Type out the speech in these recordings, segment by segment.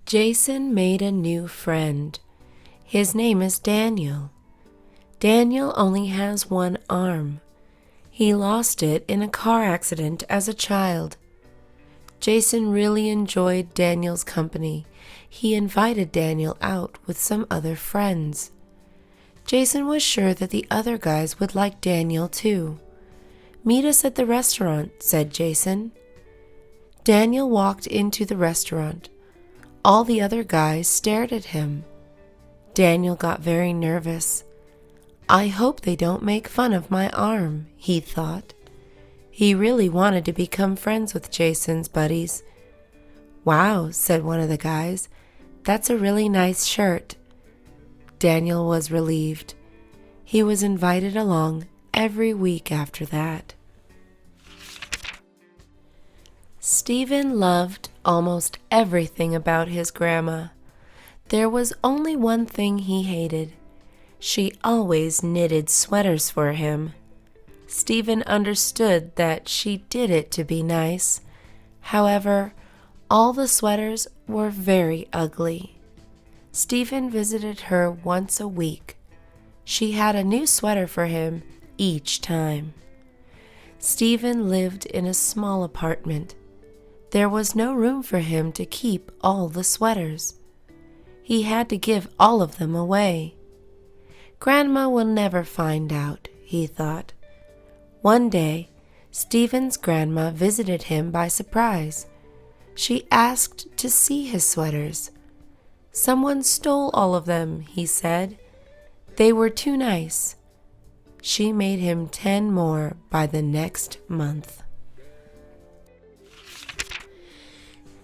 Jason made a new friend. His name is Daniel. Daniel only has one arm. He lost it in a car accident as a child. Jason really enjoyed Daniel's company. He invited Daniel out with some other friends. Jason was sure that the other guys would like Daniel too. "Meet us at the restaurant," said Jason. Daniel walked into the restaurant. All the other guys stared at him. Daniel got very nervous. "I hope they don't make fun of my arm," he thought. He really wanted to become friends with Jason's buddies. "Wow," said one of the guys, "that's a really nice shirt." Daniel was relieved. He was invited along every week after that. Stephen loved almost everything about his grandma. There was only one thing he hated. She always knitted sweaters for him. Stephen understood that she did it to be nice. However, all the sweaters were very ugly. Stephen visited her once a week. She had a new sweater for him each time. Stephen lived in a small apartment. There was no room for him to keep all the sweaters. He had to give all of them away. Grandma will never find out, he thought. One day, Stephen's grandma visited him by surprise. She asked to see his sweaters. "Someone stole all of them," he said. "They were too nice." She made him 10 more by the next month.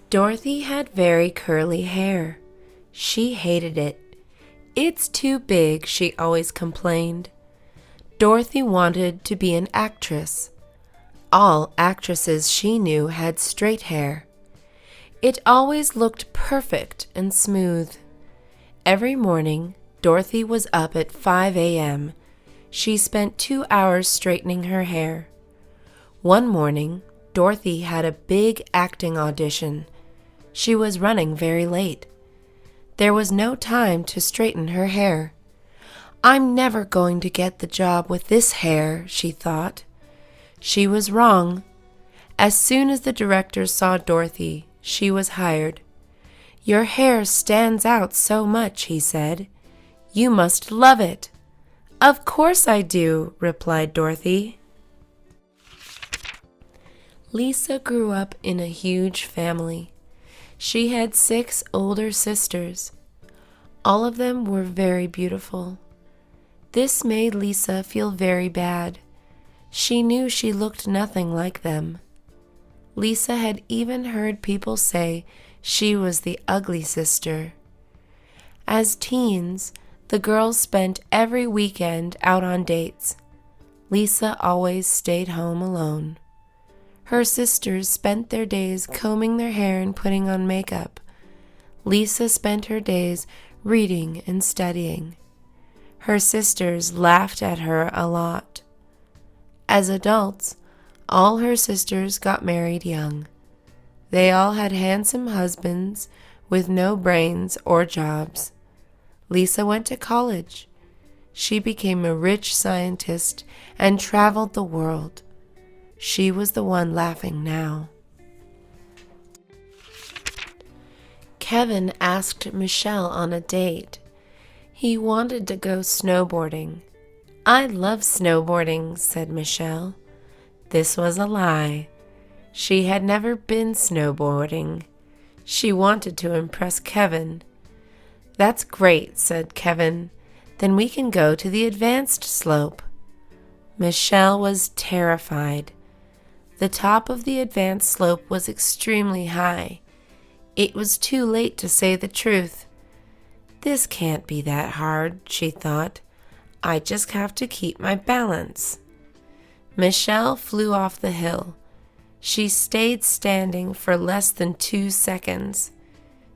Dorothy had very curly hair. She hated it. "It's too big," she always complained. Dorothy wanted to be an actress. All actresses she knew had straight hair. It always looked perfect and smooth. Every morning, Dorothy was up at 5 a.m. She spent 2 hours straightening her hair. One morning, Dorothy had a big acting audition. She was running very late. There was no time to straighten her hair. "I'm never going to get the job with this hair," she thought. She was wrong. As soon as the director saw Dorothy, she was hired. "Your hair stands out so much," he said. "You must love it." "Of course I do," replied Dorothy. Lisa grew up in a huge family. She had 6 older sisters. All of them were very beautiful. This made Lisa feel very bad. She knew she looked nothing like them. Lisa had even heard people say she was the ugly sister. As teens, the girls spent every weekend out on dates. Lisa always stayed home alone. Her sisters spent their days combing their hair and putting on makeup. Lisa spent her days reading and studying. Her sisters laughed at her a lot. As adults, all her sisters got married young. They all had handsome husbands with no brains or jobs. Lisa went to college. She became a rich scientist and traveled the world. She was the one laughing now. Kevin asked Michelle on a date. He wanted to go snowboarding. "I love snowboarding," said Michelle. This was a lie. She had never been snowboarding. She wanted to impress Kevin. "That's great," said Kevin. "Then we can go to the advanced slope." Michelle was terrified. The top of the advanced slope was extremely high. It was too late to say the truth. "This can't be that hard," she thought. "I just have to keep my balance." Michelle flew off the hill. She stayed standing for less than 2 seconds.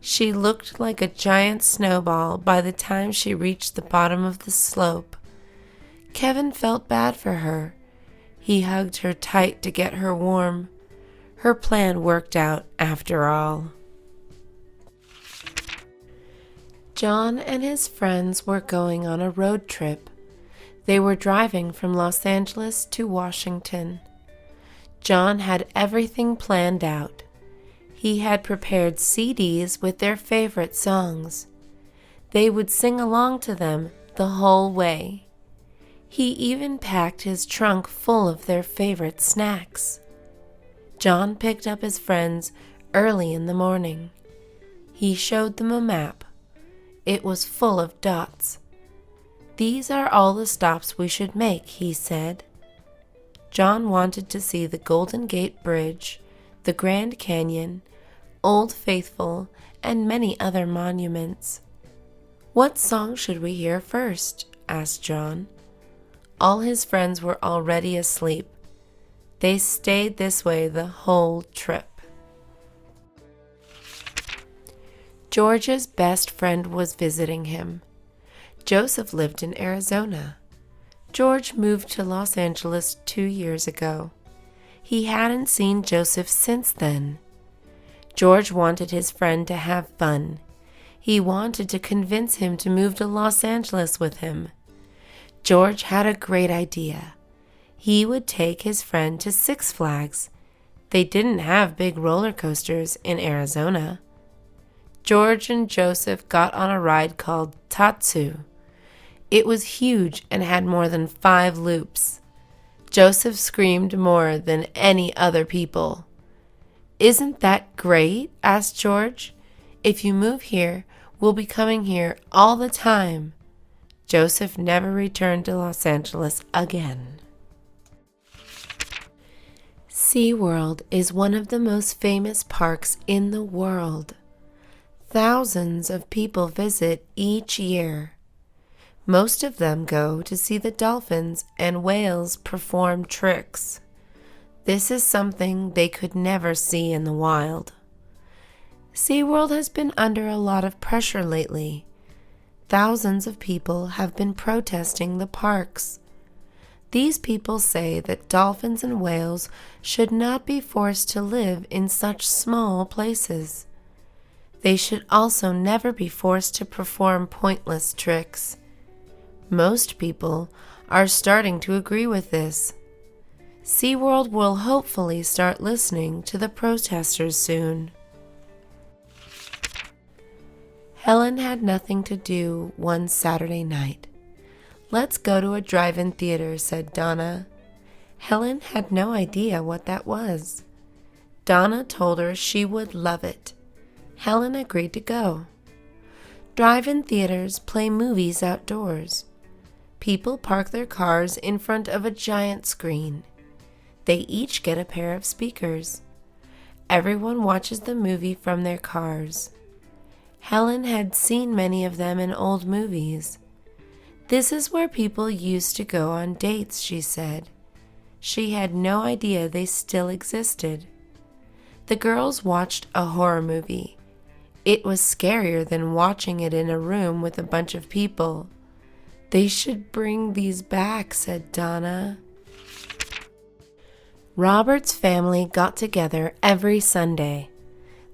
She looked like a giant snowball by the time she reached the bottom of the slope. Kevin felt bad for her. He hugged her tight to get her warm. Her plan worked out after all. John and his friends were going on a road trip. They were driving from Los Angeles to Washington. John had everything planned out. He had prepared CDs with their favorite songs. They would sing along to them the whole way. He even packed his trunk full of their favorite snacks. John picked up his friends early in the morning. He showed them a map. It was full of dots. "These are all the stops we should make," he said. John wanted to see the Golden Gate Bridge, the Grand Canyon, Old Faithful, and many other monuments. "What song should we hear first?" asked John. All his friends were already asleep. They stayed this way the whole trip. George's best friend was visiting him. Joseph lived in Arizona. George moved to Los Angeles 2 years ago. He hadn't seen Joseph since then. George wanted his friend to have fun. He wanted to convince him to move to Los Angeles with him. George had a great idea. He would take his friend to Six Flags. They didn't have big roller coasters in Arizona. George and Joseph got on a ride called Tatsu. It was huge and had more than 5 loops. Joseph screamed more than any other people. "Isn't that great?" asked George. "If you move here, we'll be coming here all the time." Joseph never returned to Los Angeles again. SeaWorld is one of the most famous parks in the world. Thousands of people visit each year. Most of them go to see the dolphins and whales perform tricks. This is something they could never see in the wild. SeaWorld has been under a lot of pressure lately. Thousands of people have been protesting the parks. These people say that dolphins and whales should not be forced to live in such small places. They should also never be forced to perform pointless tricks. Most people are starting to agree with this. SeaWorld will hopefully start listening to the protesters soon. Helen had nothing to do one Saturday night. "Let's go to a drive-in theater," said Donna. Helen had no idea what that was. Donna told her she would love it. Helen agreed to go. Drive-in theaters play movies outdoors. People park their cars in front of a giant screen. They each get a pair of speakers. Everyone watches the movie from their cars. Helen had seen many of them in old movies. "This is where people used to go on dates," she said. She had no idea they still existed. The girls watched a horror movie. It was scarier than watching it in a room with a bunch of people. "They should bring these back," said Donna. Robert's family got together every Sunday.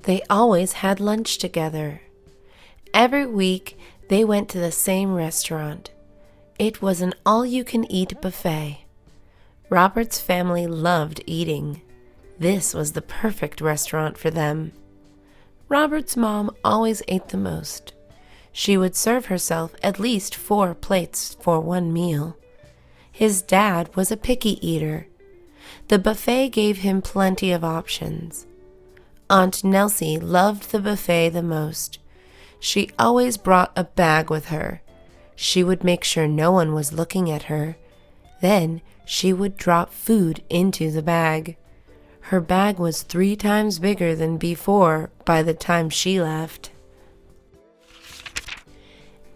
They always had lunch together. Every week, they went to the same restaurant. It was an all-you-can-eat buffet. Robert's family loved eating. This was the perfect restaurant for them. Robert's mom always ate the most. She would serve herself at least 4 plates for one meal. His dad was a picky eater. The buffet gave him plenty of options. Aunt Nelsie loved the buffet the most. She always brought a bag with her. She would make sure no one was looking at her. Then she would drop food into the bag. Her bag was 3 times bigger than before by the time she left.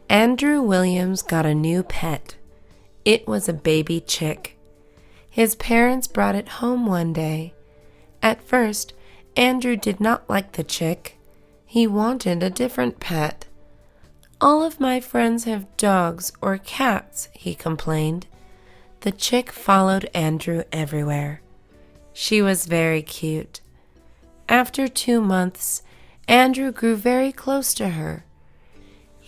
Andrew Williams got a new pet. It was a baby chick. His parents brought it home one day. At first, Andrew did not like the chick. He wanted a different pet. "All of my friends have dogs or cats," he complained. The chick followed Andrew everywhere. She was very cute. After 2 months, Andrew grew very close to her.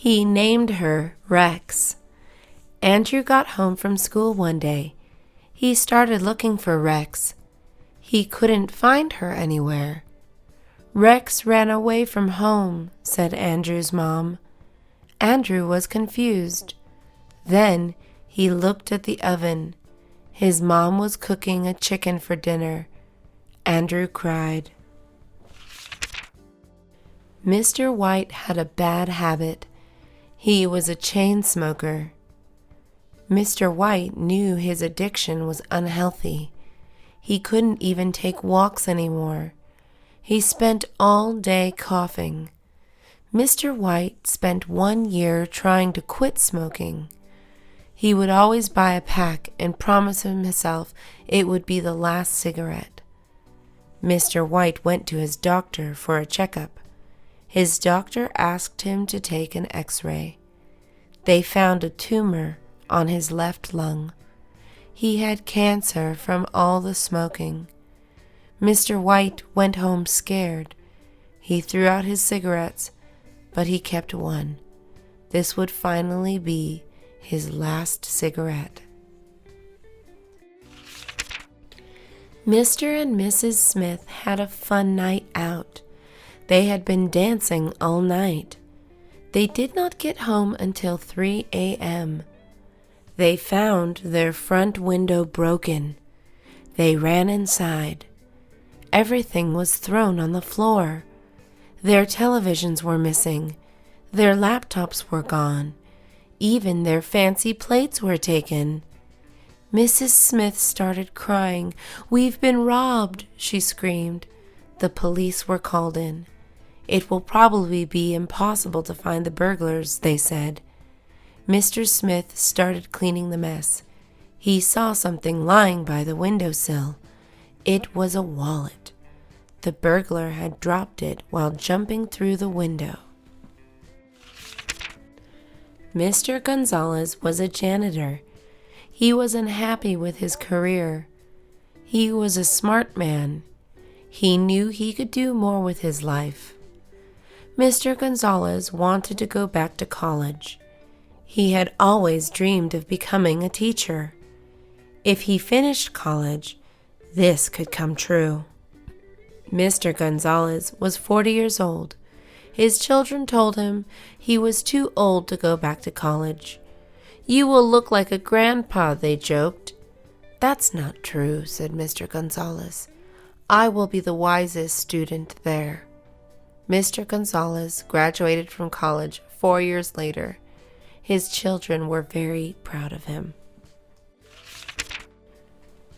He named her Rex. Andrew got home from school one day. He started looking for Rex. He couldn't find her anywhere. "Rex ran away from home," said Andrew's mom. Andrew was confused. Then he looked at the oven. His mom was cooking a chicken for dinner. Andrew cried. Mr. White had a bad habit. He was a chain smoker. Mr. White knew his addiction was unhealthy. He couldn't even take walks anymore. He spent all day coughing. Mr. White spent 1 year trying to quit smoking. He would always buy a pack and promise himself it would be the last cigarette. Mr. White went to his doctor for a checkup. His doctor asked him to take an X-ray. They found a tumor on his left lung. He had cancer from all the smoking. Mr. White went home scared. He threw out his cigarettes, but he kept one. This would finally be his last cigarette. Mr. and Mrs. Smith had a fun night out. They had been dancing all night. They did not get home until 3 a.m. They found their front window broken. They ran inside. Everything was thrown on the floor. Their televisions were missing. Their laptops were gone. Even their fancy plates were taken. Mrs. Smith started crying. "We've been robbed," she screamed. The police were called in. "It will probably be impossible to find the burglars," they said. Mr. Smith started cleaning the mess. He saw something lying by the windowsill. It was a wallet. The burglar had dropped it while jumping through the window. Mr. Gonzalez was a janitor. He was unhappy with his career. He was a smart man. He knew he could do more with his life. Mr. Gonzalez wanted to go back to college. He had always dreamed of becoming a teacher. If he finished college, this could come true. Mr. Gonzalez was 40 years old. His children told him he was too old to go back to college. "You will look like a grandpa," they joked. "That's not true," said Mr. Gonzalez. "I will be the wisest student there." Mr. Gonzalez graduated from college 4 years later. His children were very proud of him.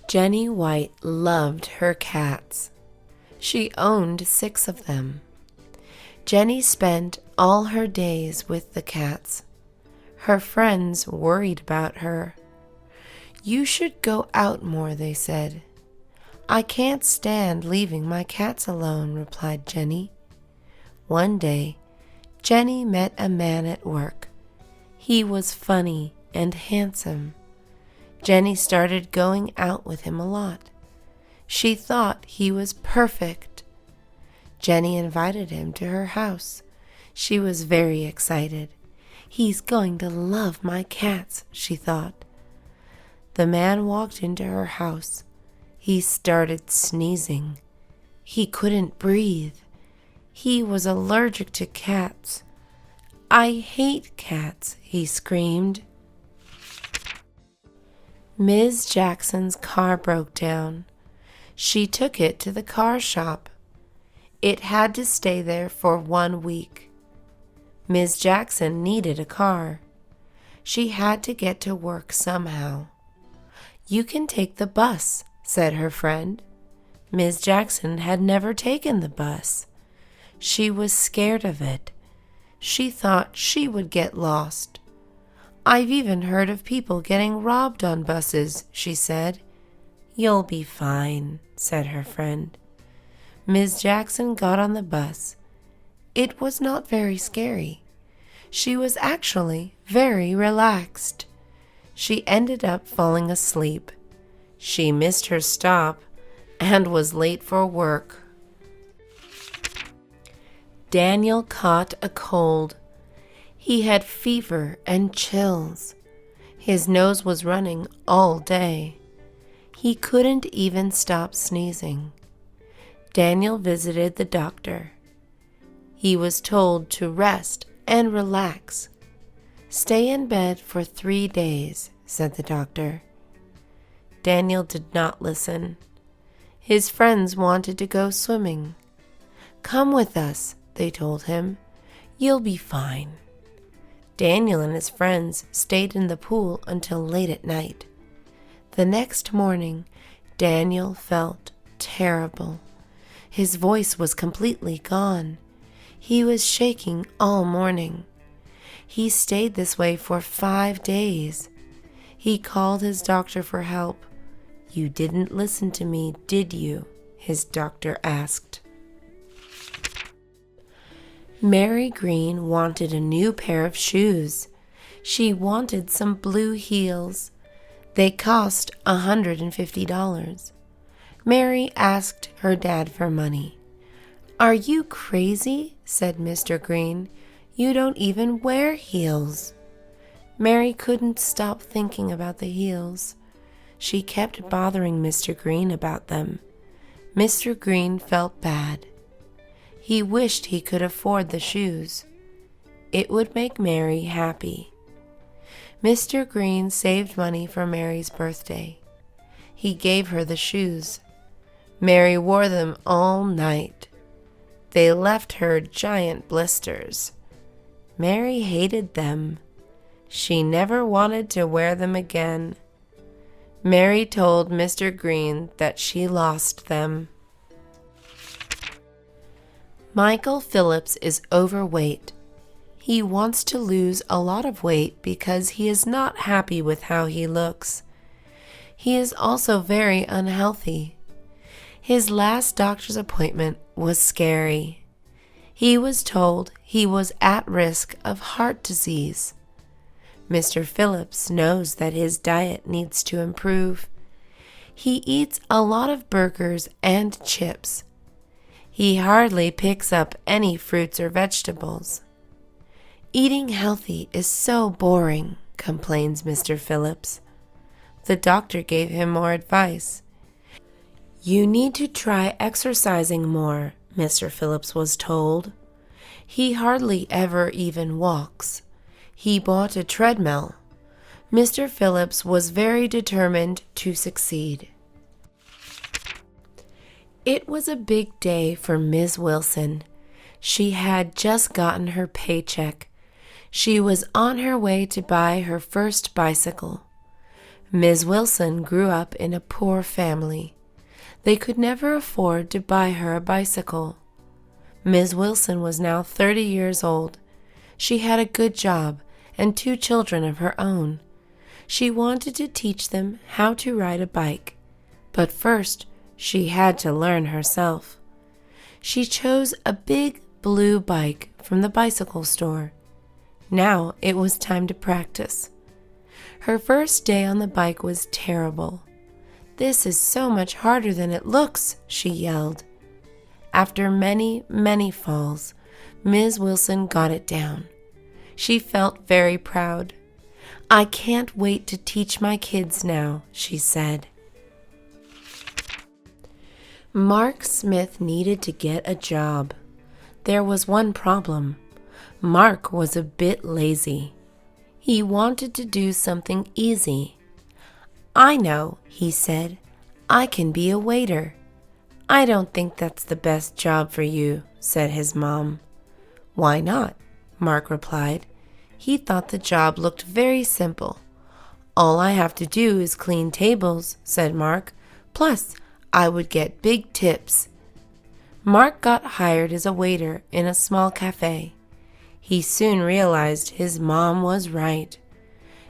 Jenny White loved her cats. She owned 6 of them. Jenny spent all her days with the cats. Her friends worried about her. "You should go out more," they said. "I can't stand leaving my cats alone," replied Jenny. One day, Jenny met a man at work. He was funny and handsome. Jenny started going out with him a lot. She thought he was perfect. Jenny invited him to her house. She was very excited. "He's going to love my cats," she thought. The man walked into her house. He started sneezing. He couldn't breathe. He was allergic to cats. "I hate cats," he screamed. Ms. Jackson's car broke down. She took it to the car shop. It had to stay there for 1 week. Ms. Jackson needed a car. She had to get to work somehow. "You can take the bus," said her friend. Ms. Jackson had never taken the bus. She was scared of it. She thought she would get lost. "I've even heard of people getting robbed on buses," she said. "You'll be fine," said her friend. Ms. Jackson got on the bus. It was not very scary. She was actually very relaxed. She ended up falling asleep. She missed her stop and was late for work. Daniel caught a cold. He had fever and chills. His nose was running all day. He couldn't even stop sneezing. Daniel visited the doctor. He was told to rest and relax. "Stay in bed for 3 days," said the doctor. Daniel did not listen. His friends wanted to go swimming. "Come with us," they told him. "You'll be fine." Daniel and his friends stayed in the pool until late at night. The next morning, Daniel felt terrible. His voice was completely gone. He was shaking all morning. He stayed this way for 5 days. He called his doctor for help. "You didn't listen to me, did you?" his doctor asked. Mary Green wanted a new pair of shoes. She wanted some blue heels. They cost $150. Mary asked her dad for money. "Are you crazy?" said Mr. Green. "You don't even wear heels." Mary couldn't stop thinking about the heels. She kept bothering Mr. Green about them. Mr. Green felt bad. He wished he could afford the shoes. It would make Mary happy. Mr. Green saved money for Mary's birthday. He gave her the shoes. Mary wore them all night. They left her giant blisters. Mary hated them. She never wanted to wear them again. Mary told Mr. Green that she lost them. Michael Phillips is overweight. He wants to lose a lot of weight because he is not happy with how he looks. He is also very unhealthy. His last doctor's appointment was scary. He was told he was at risk of heart disease. Mr. Phillips knows that his diet needs to improve. He eats a lot of burgers and chips. He hardly picks up any fruits or vegetables. "Eating healthy is so boring," complains Mr. Phillips. The doctor gave him more advice. "You need to try exercising more," Mr. Phillips was told. He hardly ever even walks. He bought a treadmill. Mr. Phillips was very determined to succeed. It was a big day for Ms. Wilson. She had just gotten her paycheck. She was on her way to buy her first bicycle. Ms. Wilson grew up in a poor family. They could never afford to buy her a bicycle. Ms. Wilson was now 30 years old. She had a good job and 2 children of her own. She wanted to teach them how to ride a bike, but first she had to learn herself. She chose a big blue bike from the bicycle store. Now it was time to practice. Her first day on the bike was terrible. "This is so much harder than it looks," she yelled. After many, many falls, Ms. Wilson got it down. She felt very proud. "I can't wait to teach my kids now," she said. Mark Smith needed to get a job. There was one problem. Mark was a bit lazy. He wanted to do something easy. "I know," he said. "I can be a waiter." "I don't think that's the best job for you," said his mom. "Why not?" Mark replied. He thought the job looked very simple. "All I have to do is clean tables," said Mark. "Plus, I would get big tips." Mark got hired as a waiter in a small cafe. He soon realized his mom was right.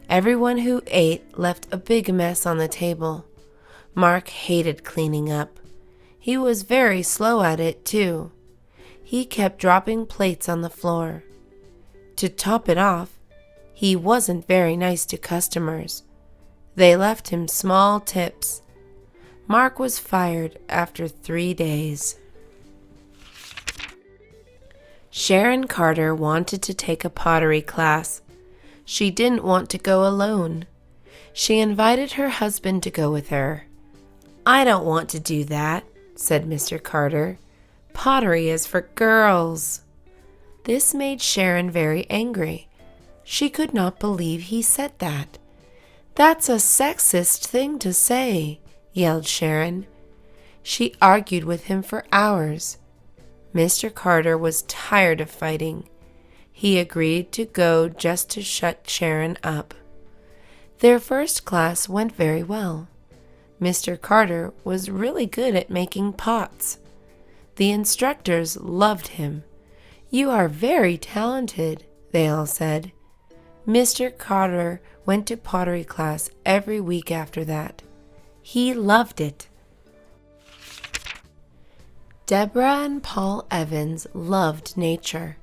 Everyone who ate left a big mess on the table. Mark hated cleaning up. He was very slow at it, too. He kept dropping plates on the floor. To top it off, he wasn't very nice to customers. They left him small tips. Mark was fired after 3 days. Sharon Carter wanted to take a pottery class. She didn't want to go alone. She invited her husband to go with her. "I don't want to do that," said Mr. Carter. "Pottery is for girls." This made Sharon very angry. She could not believe he said that. "That's a sexist thing to say," yelled Sharon. She argued with him for hours. Mr. Carter was tired of fighting. He agreed to go just to shut Sharon up. Their first class went very well. Mr. Carter was really good at making pots. The instructors loved him. "You are very talented," they all said. Mr. Carter went to pottery class every week after that. He loved it. Deborah and Paul Evans loved nature.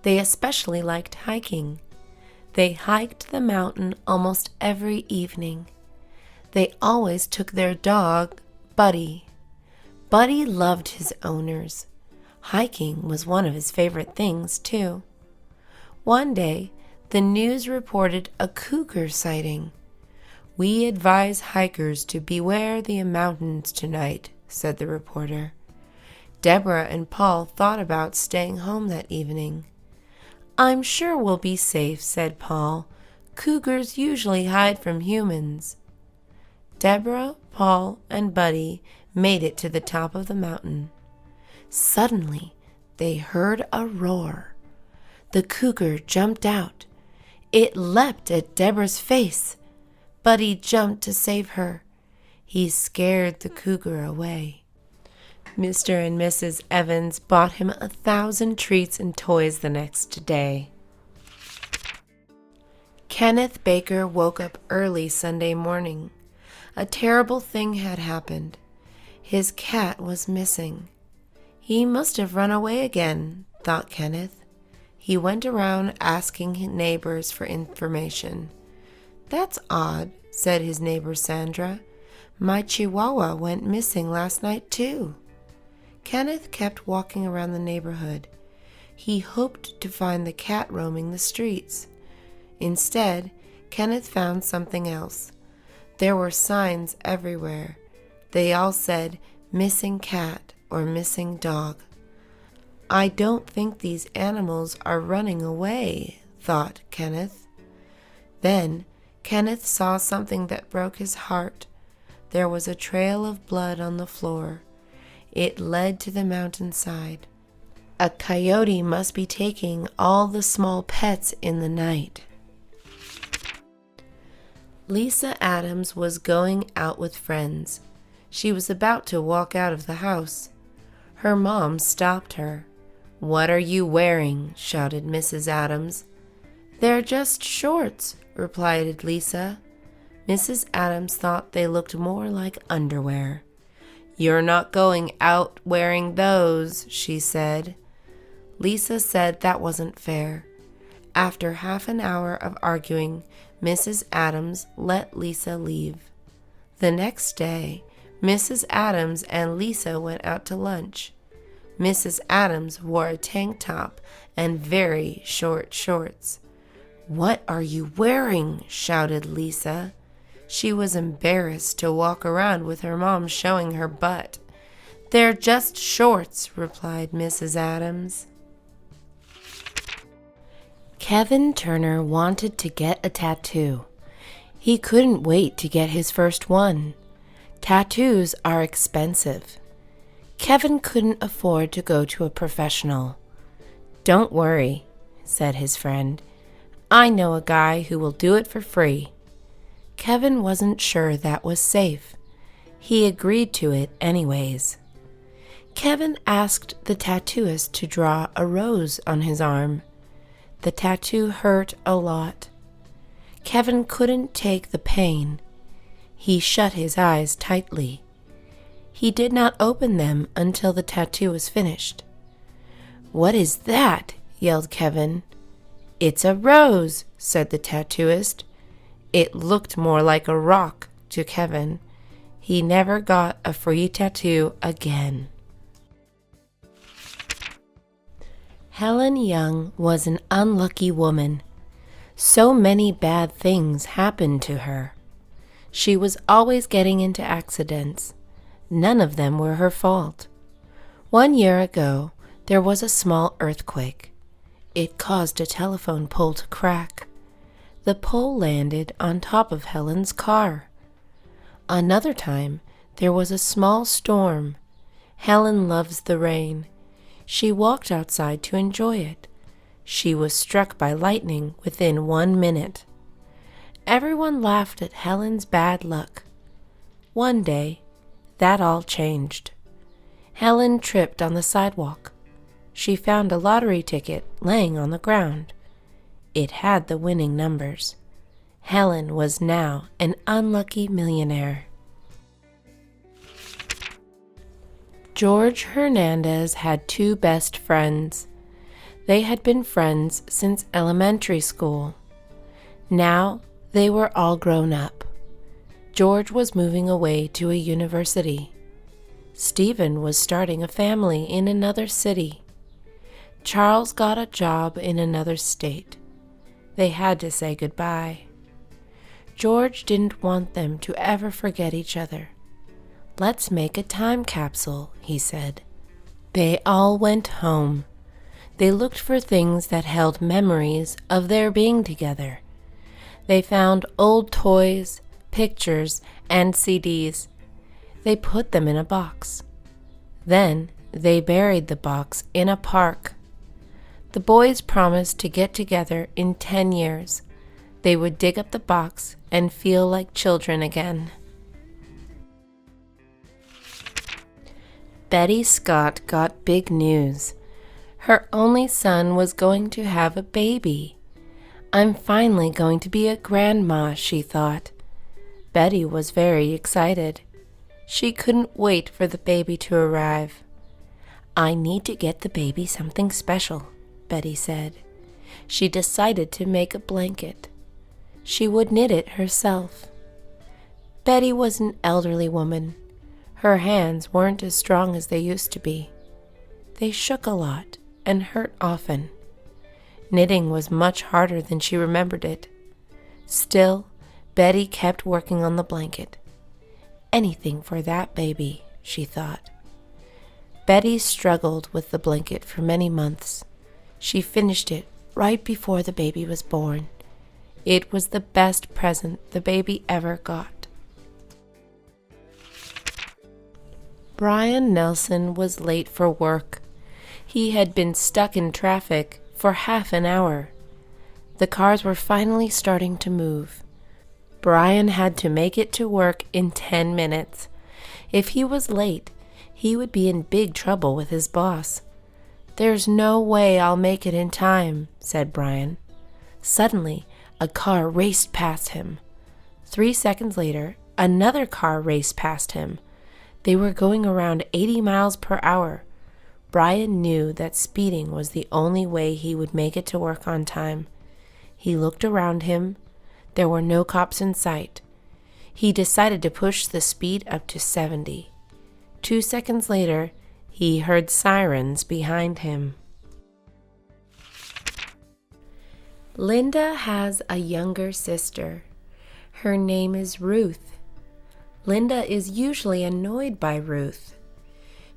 They especially liked hiking. They hiked the mountain almost every evening. They always took their dog, Buddy. Buddy loved his owners. Hiking was one of his favorite things, too. One day, the news reported a cougar sighting. "We advise hikers to beware the mountains tonight," said the reporter. Deborah and Paul thought about staying home that evening. "I'm sure we'll be safe," said Paul. "Cougars usually hide from humans." Deborah, Paul, and Buddy made it to the top of the mountain. Suddenly, they heard a roar. The cougar jumped out. It leapt at Deborah's face. Buddy jumped to save her. He scared the cougar away. Mr. and Mrs. Evans bought him 1,000 treats and toys the next day. Kenneth Baker woke up early Sunday morning. A terrible thing had happened. His cat was missing. "He must have run away again," thought Kenneth. He went around asking his neighbors for information. "That's odd," said his neighbor Sandra. "My Chihuahua went missing last night too." Kenneth kept walking around the neighborhood. He hoped to find the cat roaming the streets. Instead, Kenneth found something else. There were signs everywhere. They all said, "Missing cat" or "Missing dog." "I don't think these animals are running away," thought Kenneth. Then Kenneth saw something that broke his heart. There was a trail of blood on the floor. It led to the mountainside. A coyote must be taking all the small pets in the night. Lisa Adams was going out with friends. She was about to walk out of the house. Her mom stopped her. "What are you wearing?" shouted Mrs. Adams. "They're just shorts," replied Lisa. Mrs. Adams thought they looked more like underwear. "You're not going out wearing those," she said. Lisa said that wasn't fair. After half an hour of arguing, Mrs. Adams let Lisa leave. The next day, Mrs. Adams and Lisa went out to lunch. Mrs. Adams wore a tank top and very short shorts. "What are you wearing?" shouted Lisa. She was embarrassed to walk around with her mom showing her butt. "They're just shorts," replied Mrs. Adams. Kevin Turner wanted to get a tattoo. He couldn't wait to get his first one. Tattoos are expensive. Kevin couldn't afford to go to a professional. "Don't worry," said his friend. "I know a guy who will do it for free." Kevin wasn't sure that was safe. He agreed to it anyways. Kevin asked the tattooist to draw a rose on his arm. The tattoo hurt a lot. Kevin couldn't take the pain. He shut his eyes tightly. He did not open them until the tattoo was finished. "What is that?" yelled Kevin. "It's a rose," said the tattooist. It looked more like a rock to Kevin. He never got a free tattoo again. Helen Young was an unlucky woman. So many bad things happened to her. She was always getting into accidents. None of them were her fault. 1 year ago, there was a small earthquake. It caused a telephone pole to crack. The pole landed on top of Helen's car. Another time, there was a small storm. Helen loves the rain. She walked outside to enjoy it. She was struck by lightning within 1 minute. Everyone laughed at Helen's bad luck. One day, that all changed. Helen tripped on the sidewalk. She found a lottery ticket laying on the ground. It had the winning numbers. Helen was now an unlucky millionaire. George Hernandez had 2 best friends. They had been friends since elementary school. Now they were all grown up. George was moving away to a university. Stephen was starting a family in another city. Charles got a job in another state. They had to say goodbye. George didn't want them to ever forget each other. "Let's make a time capsule," he said. They all went home. They looked for things that held memories of their being together. They found old toys, pictures, and CDs. They put them in a box. Then they buried the box in a park. The boys promised to get together in 10 years. They would dig up the box and feel like children again. Betty Scott got big news. Her only son was going to have a baby. "I'm finally going to be a grandma," she thought. Betty was very excited. She couldn't wait for the baby to arrive. "I need to get the baby something special," Betty said. She decided to make a blanket. She would knit it herself. Betty was an elderly woman. Her hands weren't as strong as they used to be. They shook a lot and hurt often. Knitting was much harder than she remembered it. Still, Betty kept working on the blanket. "Anything for that baby," she thought. Betty struggled with the blanket for many months. She finished it right before the baby was born. It was the best present the baby ever got. Brian Nelson was late for work. He had been stuck in traffic for half an hour. The cars were finally starting to move. Brian had to make it to work in 10 minutes. If he was late, he would be in big trouble with his boss. "There's no way I'll make it in time," said Brian. Suddenly, a car raced past him. 3 seconds later, another car raced past him. They were going around 80 miles per hour. Brian knew that speeding was the only way he would make it to work on time. He looked around him. There were no cops in sight. He decided to push the speed up to 70. 2 seconds later, he heard sirens behind him. Linda has a younger sister. Her name is Ruth. Linda is usually annoyed by Ruth.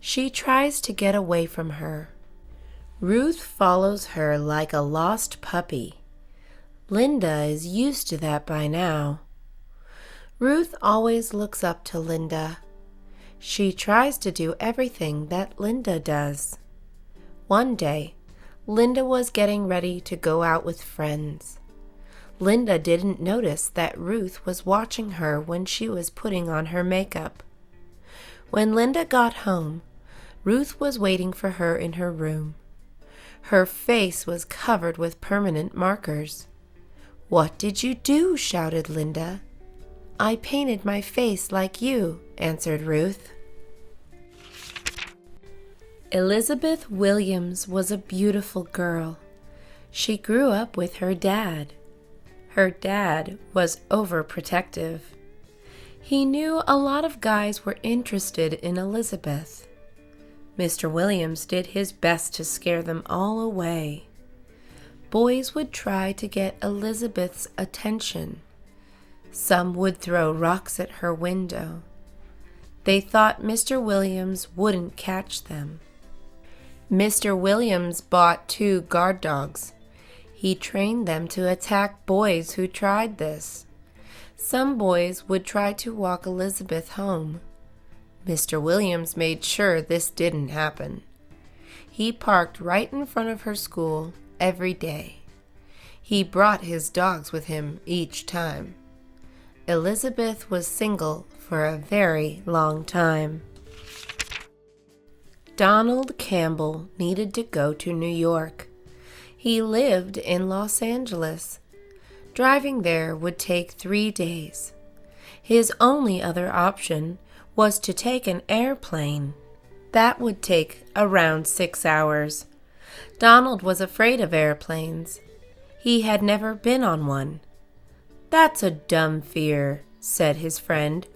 She tries to get away from her. Ruth follows her like a lost puppy. Linda is used to that by now. Ruth always looks up to Linda. She tries to do everything that Linda does. One day, Linda was getting ready to go out with friends. Linda didn't notice that Ruth was watching her when she was putting on her makeup. When Linda got home, Ruth was waiting for her in her room. Her face was covered with permanent markers. "What did you do?" shouted Linda. "I painted my face like you," answered Ruth. Elizabeth Williams was a beautiful girl. She grew up with her dad. Her dad was overprotective. He knew a lot of guys were interested in Elizabeth. Mr. Williams did his best to scare them all away. Boys would try to get Elizabeth's attention. Some would throw rocks at her window. They thought Mr. Williams wouldn't catch them. Mr. Williams bought 2 guard dogs. He trained them to attack boys who tried this. Some boys would try to walk Elizabeth home. Mr. Williams made sure this didn't happen. He parked right in front of her school every day. He brought his dogs with him each time. Elizabeth was single for a very long time. Donald Campbell needed to go to New York. He lived in Los Angeles. Driving there would take 3 days. His only other option was to take an airplane. That would take around 6 hours. Donald was afraid of airplanes. He had never been on one. "That's a dumb fear," said his friend.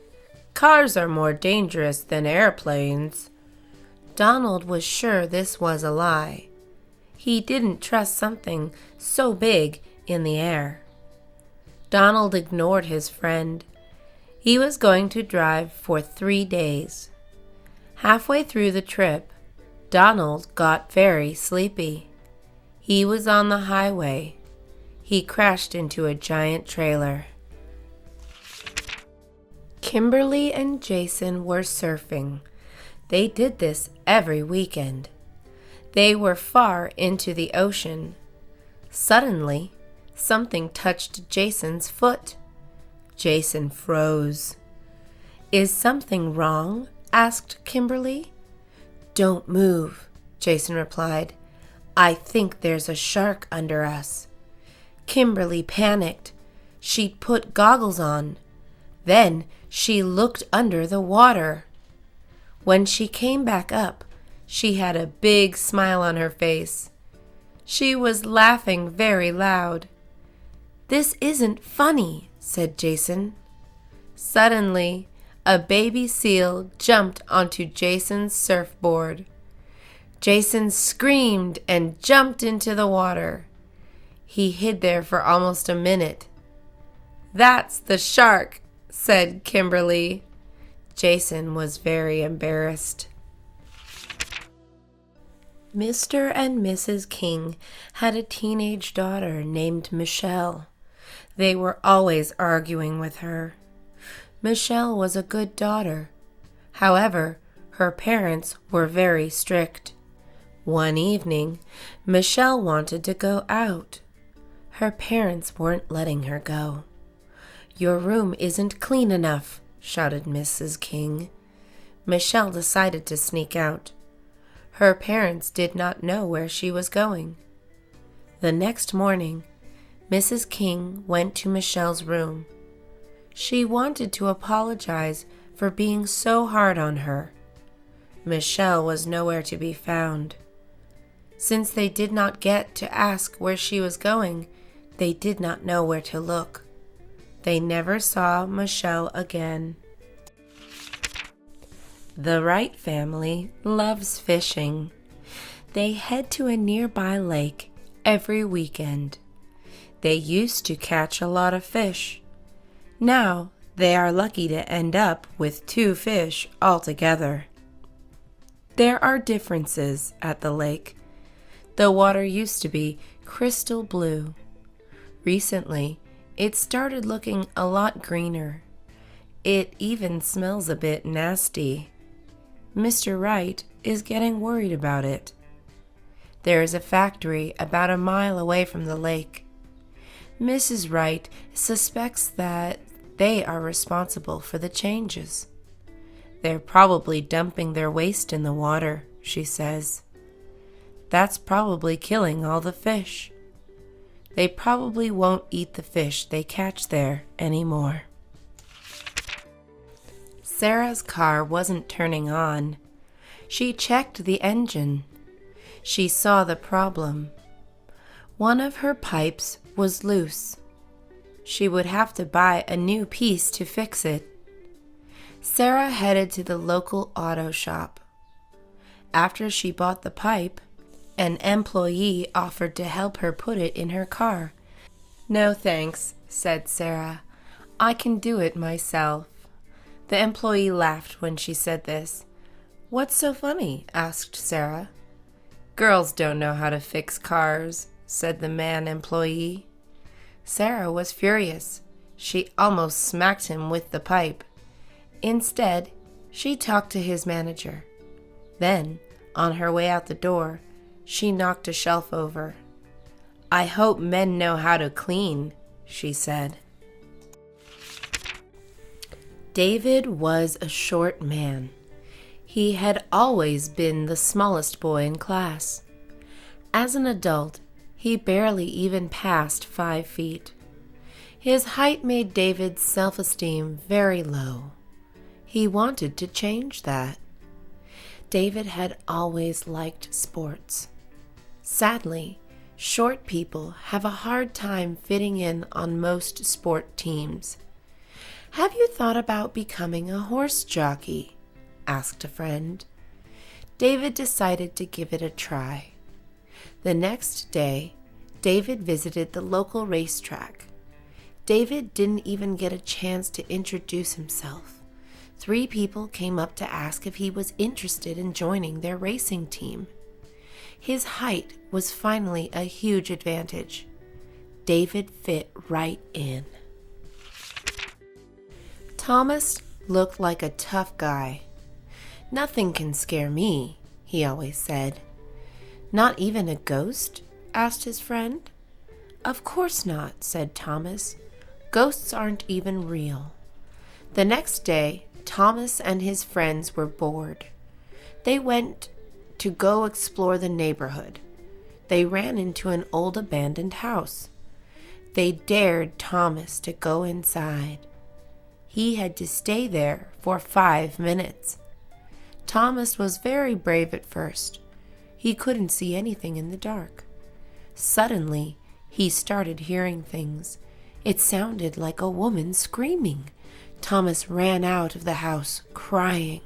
"Cars are more dangerous than airplanes." Donald was sure this was a lie. He didn't trust something so big in the air. Donald ignored his friend. He was going to drive for 3 days. Halfway through the trip, Donald got very sleepy. He was on the highway. He crashed into a giant trailer. Kimberly and Jason were surfing. They did this every weekend. They were far into the ocean. Suddenly, something touched Jason's foot. Jason froze. "Is something wrong?" asked Kimberly. "Don't move," Jason replied. "I think there's a shark under us." Kimberly panicked. She put goggles on. Then she looked under the water. When she came back up, she had a big smile on her face. She was laughing very loud. "This isn't funny," said Jason. Suddenly, a baby seal jumped onto Jason's surfboard. Jason screamed and jumped into the water. He hid there for almost a minute. "That's the shark," said Kimberly. Jason was very embarrassed. Mr. and Mrs. King had a teenage daughter named Michelle. They were always arguing with her. Michelle was a good daughter. However, her parents were very strict. One evening, Michelle wanted to go out. Her parents weren't letting her go. "Your room isn't clean enough," shouted Mrs. King. Michelle decided to sneak out. Her parents did not know where she was going. The next morning, Mrs. King went to Michelle's room. She wanted to apologize for being so hard on her. Michelle was nowhere to be found. Since they did not get to ask where she was going, they did not know where to look. They never saw Michelle again. The Wright family loves fishing. They head to a nearby lake every weekend. They used to catch a lot of fish. Now they are lucky to end up with 2 fish altogether. There are differences at the lake. The water used to be crystal blue. Recently, it started looking a lot greener. It even smells a bit nasty. Mr. Wright is getting worried about it. There is a factory about a mile away from the lake. Mrs. Wright suspects that they are responsible for the changes. They're probably dumping their waste in the water, she says. That's probably killing all the fish. They probably won't eat the fish they catch there anymore. Sarah's car wasn't turning on. She checked the engine. She saw the problem. One of her pipes was loose. She would have to buy a new piece to fix it. Sarah headed to the local auto shop. After she bought the pipe, an employee offered to help her put it in her car. "No thanks," said Sarah. "I can do it myself." The employee laughed when she said this. "What's so funny?" asked Sarah. "Girls don't know how to fix cars," said the man employee. Sarah was furious. She almost smacked him with the pipe. Instead, she talked to his manager. Then, on her way out the door, she knocked a shelf over. "I hope men know how to clean," she said. David was a short man. He had always been the smallest boy in class. As an adult, he barely even passed 5 feet. His height made David's self-esteem very low. He wanted to change that. David had always liked sports. Sadly, short people have a hard time fitting in on most sport teams. "Have you thought about becoming a horse jockey?" asked a friend. David decided to give it a try. The next day, David visited the local racetrack. David didn't even get a chance to introduce himself. 3 people came up to ask if he was interested in joining their racing team. His height was finally a huge advantage. David fit right in. Thomas looked like a tough guy. "Nothing can scare me," he always said. "Not even a ghost?" asked his friend. "Of course not," said Thomas. "Ghosts aren't even real." The next day, Thomas and his friends were bored. They went to go explore the neighborhood. They ran into an old abandoned house. They dared Thomas to go inside. He had to stay there for 5 minutes. Thomas was very brave at first. He couldn't see anything in the dark. Suddenly, he started hearing things. It sounded like a woman screaming. Thomas ran out of the house, crying.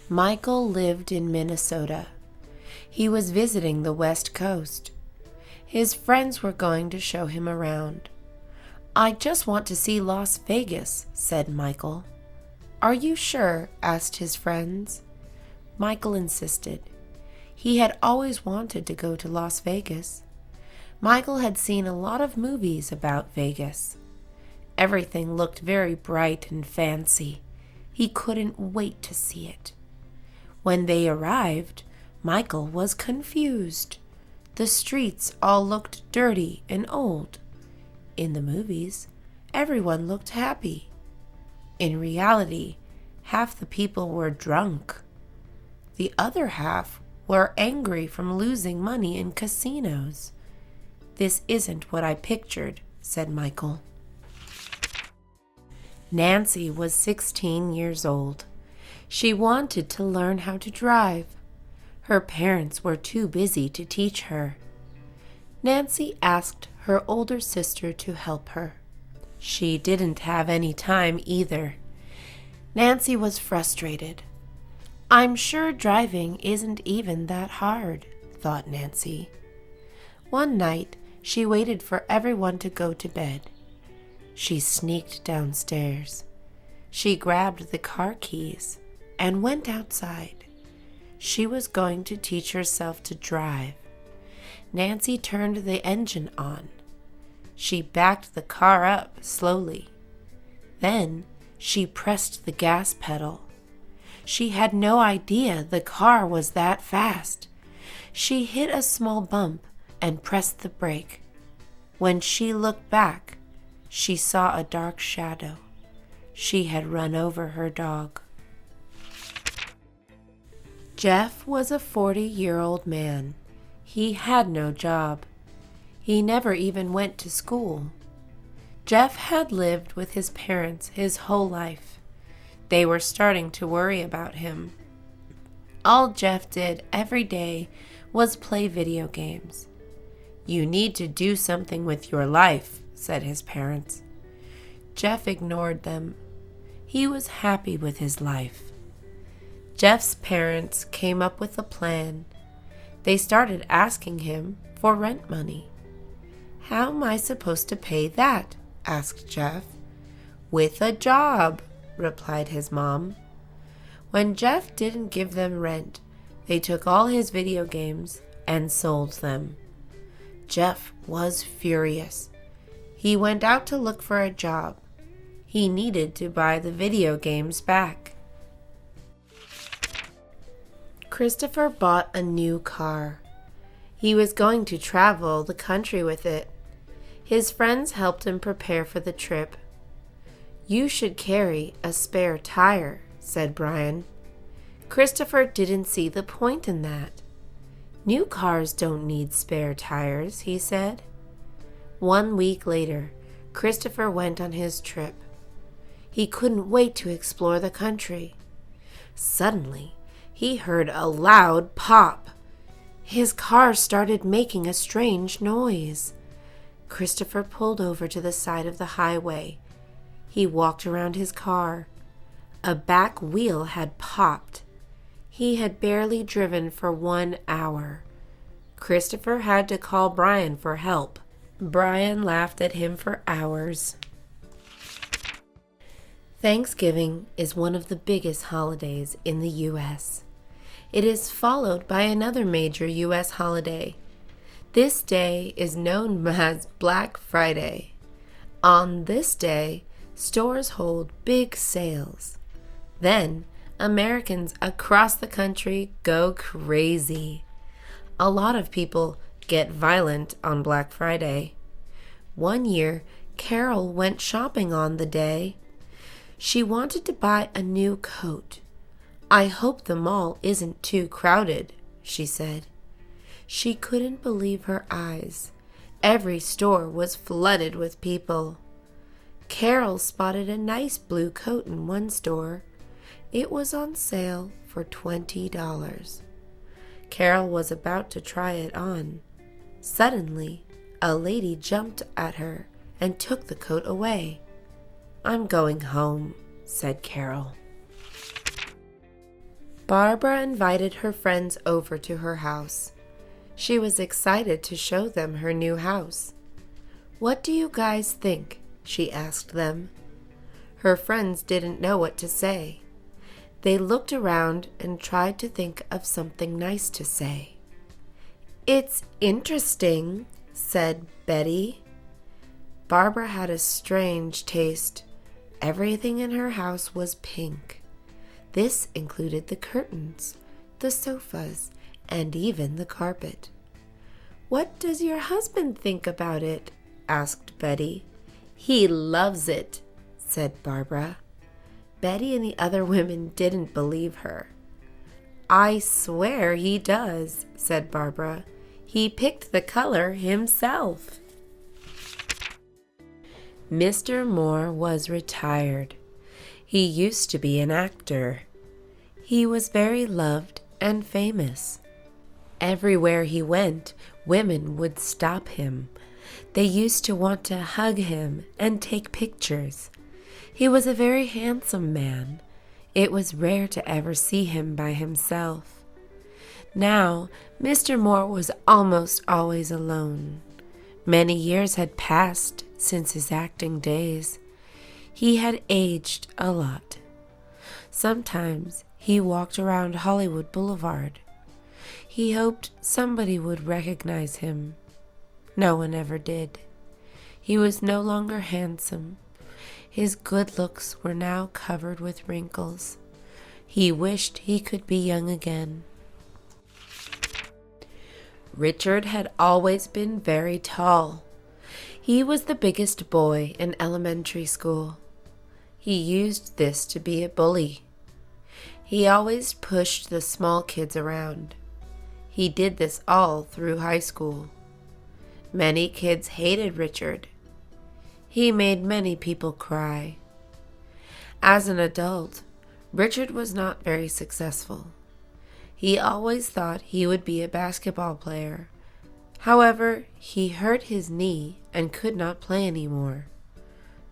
Michael lived in Minnesota. He was visiting the West Coast. His friends were going to show him around. "I just want to see Las Vegas," said Michael. "Are you sure?" asked his friends. Michael insisted. He had always wanted to go to Las Vegas. Michael had seen a lot of movies about Vegas. Everything looked very bright and fancy. He couldn't wait to see it. When they arrived, Michael was confused. The streets all looked dirty and old. In the movies, everyone looked happy. In reality, half the people were drunk. The other half were angry from losing money in casinos. "This isn't what I pictured," said Michael. Nancy was 16 years old. She wanted to learn how to drive. Her parents were too busy to teach her. Nancy asked her older sister to help her. She didn't have any time either. Nancy was frustrated. "I'm sure driving isn't even that hard," thought Nancy. One night, she waited for everyone to go to bed. She sneaked downstairs. She grabbed the car keys and went outside. She was going to teach herself to drive. Nancy turned the engine on. She backed the car up slowly. Then she pressed the gas pedal. She had no idea the car was that fast. She hit a small bump and pressed the brake. When she looked back, she saw a dark shadow. She had run over her dog. Jeff was a 40-year-old man. He had no job. He never even went to school. Jeff had lived with his parents his whole life. They were starting to worry about him. All Jeff did every day was play video games. "You need to do something with your life," said his parents. Jeff ignored them. He was happy with his life. Jeff's parents came up with a plan. They started asking him for rent money. "How am I supposed to pay that?" asked Jeff. "With a job," replied his mom. When Jeff didn't give them rent, they took all his video games and sold them. Jeff was furious. He went out to look for a job. He needed to buy the video games back. Christopher bought a new car. He was going to travel the country with it. His friends helped him prepare for the trip. "You should carry a spare tire," said Brian. Christopher didn't see the point in that. "New cars don't need spare tires," he said. 1 week later, Christopher went on his trip. He couldn't wait to explore the country. Suddenly, he heard a loud pop. His car started making a strange noise. Christopher pulled over to the side of the highway. He walked around his car. A back wheel had popped. He had barely driven for 1 hour. Christopher had to call Brian for help. Brian laughed at him for hours. Thanksgiving is one of the biggest holidays in the U.S. It is followed by another major U.S. holiday. This day is known as Black Friday. On this day, stores hold big sales. Then, Americans across the country go crazy. A lot of people get violent on Black Friday. One year, Carol went shopping on the day. She wanted to buy a new coat. "I hope the mall isn't too crowded," she said. She couldn't believe her eyes. Every store was flooded with people. Carol spotted a nice blue coat in one store. It was on sale for $20. Carol was about to try it on. Suddenly, a lady jumped at her and took the coat away. "I'm going home," said Carol. Barbara invited her friends over to her house. She was excited to show them her new house. "What do you guys think?" she asked them. Her friends didn't know what to say. They looked around and tried to think of something nice to say. "It's interesting," said Betty. Barbara had a strange taste. Everything in her house was pink. This included the curtains, the sofas, and even the carpet. "What does your husband think about it?" asked Betty. "He loves it," said Barbara. Betty and the other women didn't believe her. "I swear he does," said Barbara. "He picked the color himself." Mr. Moore was retired. He used to be an actor. He was very loved and famous. Everywhere he went, women would stop him. They used to want to hug him and take pictures. He was a very handsome man. It was rare to ever see him by himself. Now, Mr. Moore was almost always alone. Many years had passed since his acting days. He had aged a lot. Sometimes he walked around Hollywood Boulevard. He hoped somebody would recognize him. No one ever did. He was no longer handsome. His good looks were now covered with wrinkles. He wished he could be young again. Richard had always been very tall. He was the biggest boy in elementary school. He used this to be a bully. He always pushed the small kids around. He did this all through high school. Many kids hated Richard. He made many people cry. As an adult, Richard was not very successful. He always thought he would be a basketball player. However, he hurt his knee and could not play anymore.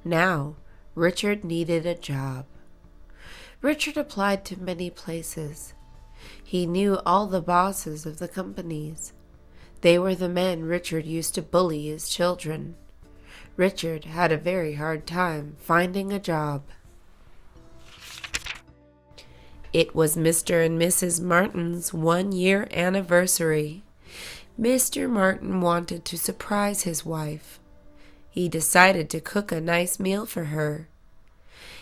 Now, Richard needed a job. Richard applied to many places. He knew all the bosses of the companies. They were the men Richard used to bully his children. Richard had a very hard time finding a job. It was Mr. and Mrs. Martin's 1-year anniversary. Mr. Martin wanted to surprise his wife. He decided to cook a nice meal for her.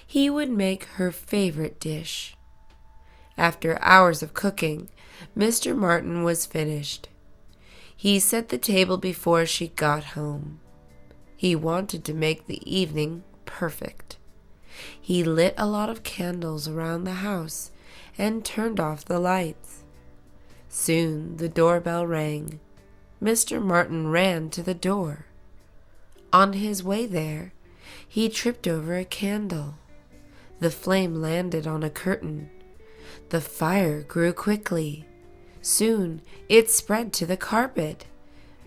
He would make her favorite dish. After hours of cooking, Mr. Martin was finished. He set the table before she got home. He wanted to make the evening perfect. He lit a lot of candles around the house and turned off the lights. Soon the doorbell rang. Mr. Martin ran to the door. On his way there, he tripped over a candle. The flame landed on a curtain. The fire grew quickly. Soon it spread to the carpet.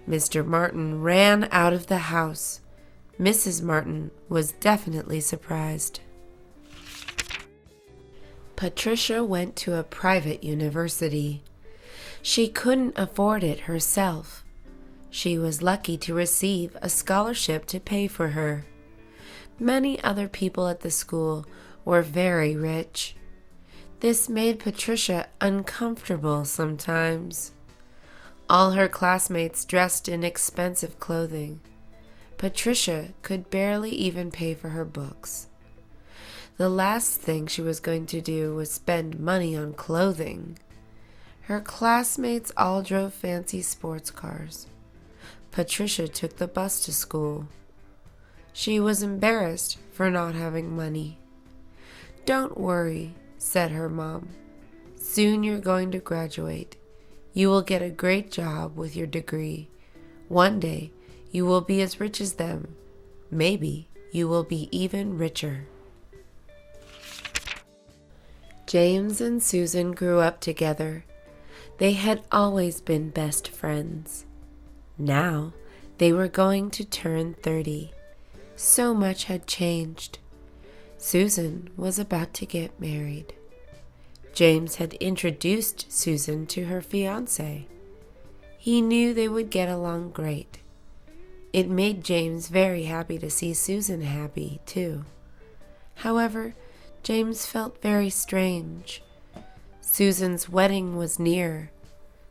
Mr. Martin ran out of the house. Mrs. Martin was definitely surprised. Patricia went to a private university. She couldn't afford it herself. She was lucky to receive a scholarship to pay for her. Many other people at the school were very rich. This made Patricia uncomfortable sometimes. All her classmates dressed in expensive clothing. Patricia could barely even pay for her books. The last thing she was going to do was spend money on clothing. Her classmates all drove fancy sports cars. Patricia took the bus to school. She was embarrassed for not having money. "Don't worry," said her mom. "Soon you're going to graduate. You will get a great job with your degree. One day, you will be as rich as them. Maybe you will be even richer." James and Susan grew up together. They had always been best friends. Now, they were going to turn 30. So much had changed. Susan was about to get married. James had introduced Susan to her fiancé. He knew they would get along great. It made James very happy to see Susan happy, too. However, James felt very strange. Susan's wedding was near.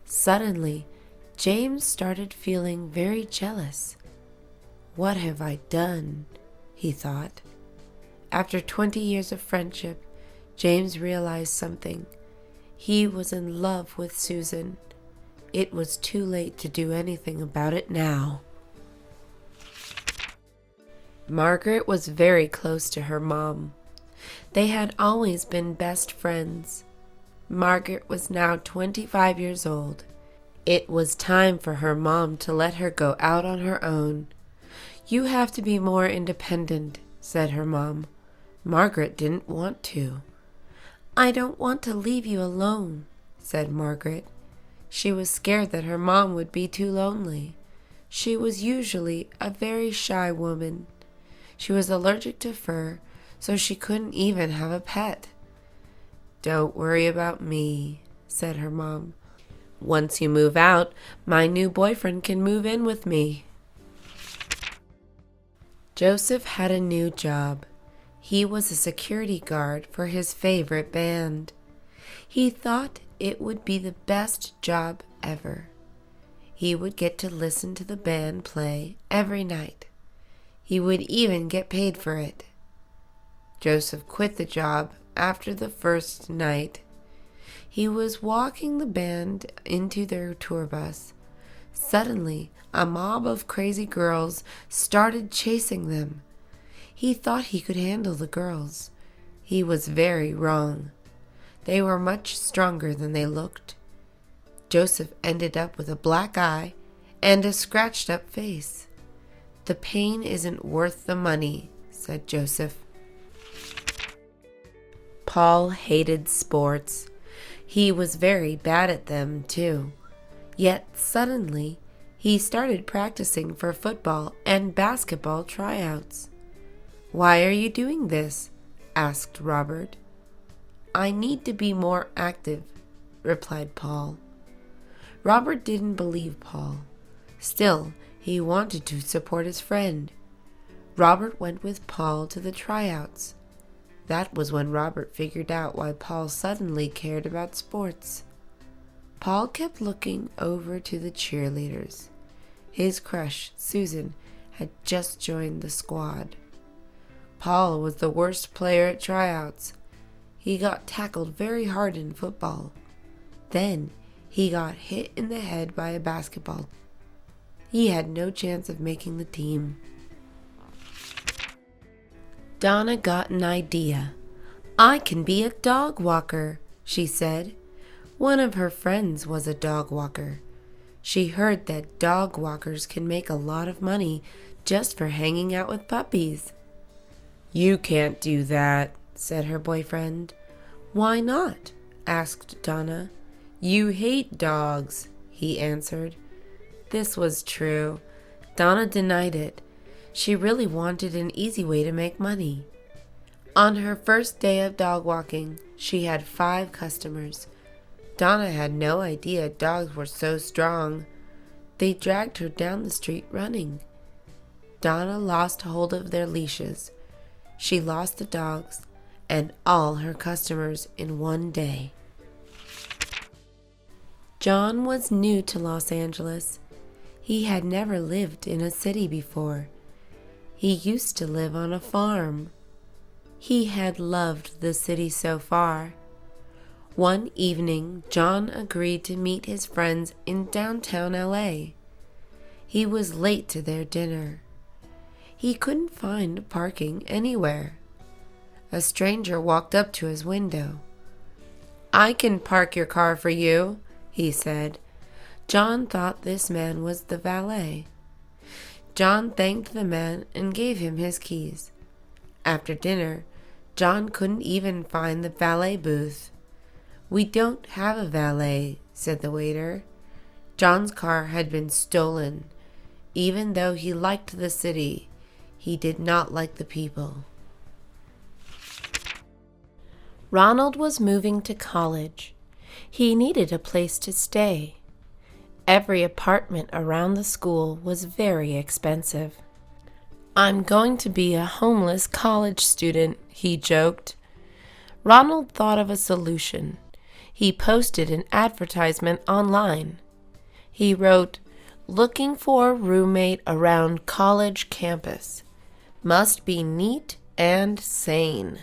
Suddenly, James started feeling very jealous. "What have I done?" he thought. After 20 years of friendship, James realized something. He was in love with Susan. It was too late to do anything about it now. Margaret was very close to her mom. They had always been best friends. Margaret was now 25 years old. It was time for her mom to let her go out on her own. "You have to be more independent," said her mom. Margaret didn't want to. "I don't want to leave you alone," said Margaret. She was scared that her mom would be too lonely. She was usually a very shy woman. She was allergic to fur, so she couldn't even have a pet. "Don't worry about me," said her mom. "Once you move out, my new boyfriend can move in with me." Joseph had a new job. He was a security guard for his favorite band. He thought it would be the best job ever. He would get to listen to the band play every night. He would even get paid for it. Joseph quit the job after the first night. He was walking the band into their tour bus. Suddenly, a mob of crazy girls started chasing them. He thought he could handle the girls. He was very wrong. They were much stronger than they looked. Joseph ended up with a black eye and a scratched up face. "The pain isn't worth the money," said Joseph. Paul hated sports. He was very bad at them, too. Yet suddenly, he started practicing for football and basketball tryouts. "Why are you doing this?" asked Robert. I need to be more active," replied Paul. Robert didn't believe Paul. Still, he wanted to support his friend. Robert went with Paul to the tryouts. That was when Robert figured out why Paul suddenly cared about sports. Paul kept looking over to the cheerleaders. His crush, Susan, had just joined the squad. Paul was the worst player at tryouts. He got tackled very hard in football. Then he got hit in the head by a basketball. He had no chance of making the team. Donna got an idea. "I can be a dog walker," she said. One of her friends was a dog walker. She heard that dog walkers can make a lot of money just for hanging out with puppies. "You can't do that," said her boyfriend. "Why not?" asked Donna. "You hate dogs," he answered. This was true. Donna denied it. She really wanted an easy way to make money. On her first day of dog walking, she had 5 customers. Donna had no idea dogs were so strong. They dragged her down the street running. Donna lost hold of their leashes. She lost the dogs and all her customers in one day. John was new to Los Angeles. He had never lived in a city before. He used to live on a farm. He had loved the city so far. One evening, John agreed to meet his friends in downtown LA. He was late to their dinner. He couldn't find parking anywhere. A stranger walked up to his window. "I can park your car for you," he said. John thought this man was the valet. John thanked the man and gave him his keys. After dinner, John couldn't even find the valet booth. "We don't have a valet," said the waiter. John's car had been stolen. Even though he liked the city, he did not like the people. Ronald was moving to college. He needed a place to stay. Every apartment around the school was very expensive. "I'm going to be a homeless college student," he joked. Ronald thought of a solution. He posted an advertisement online. He wrote, "Looking for a roommate around college campus. Must be neat and sane."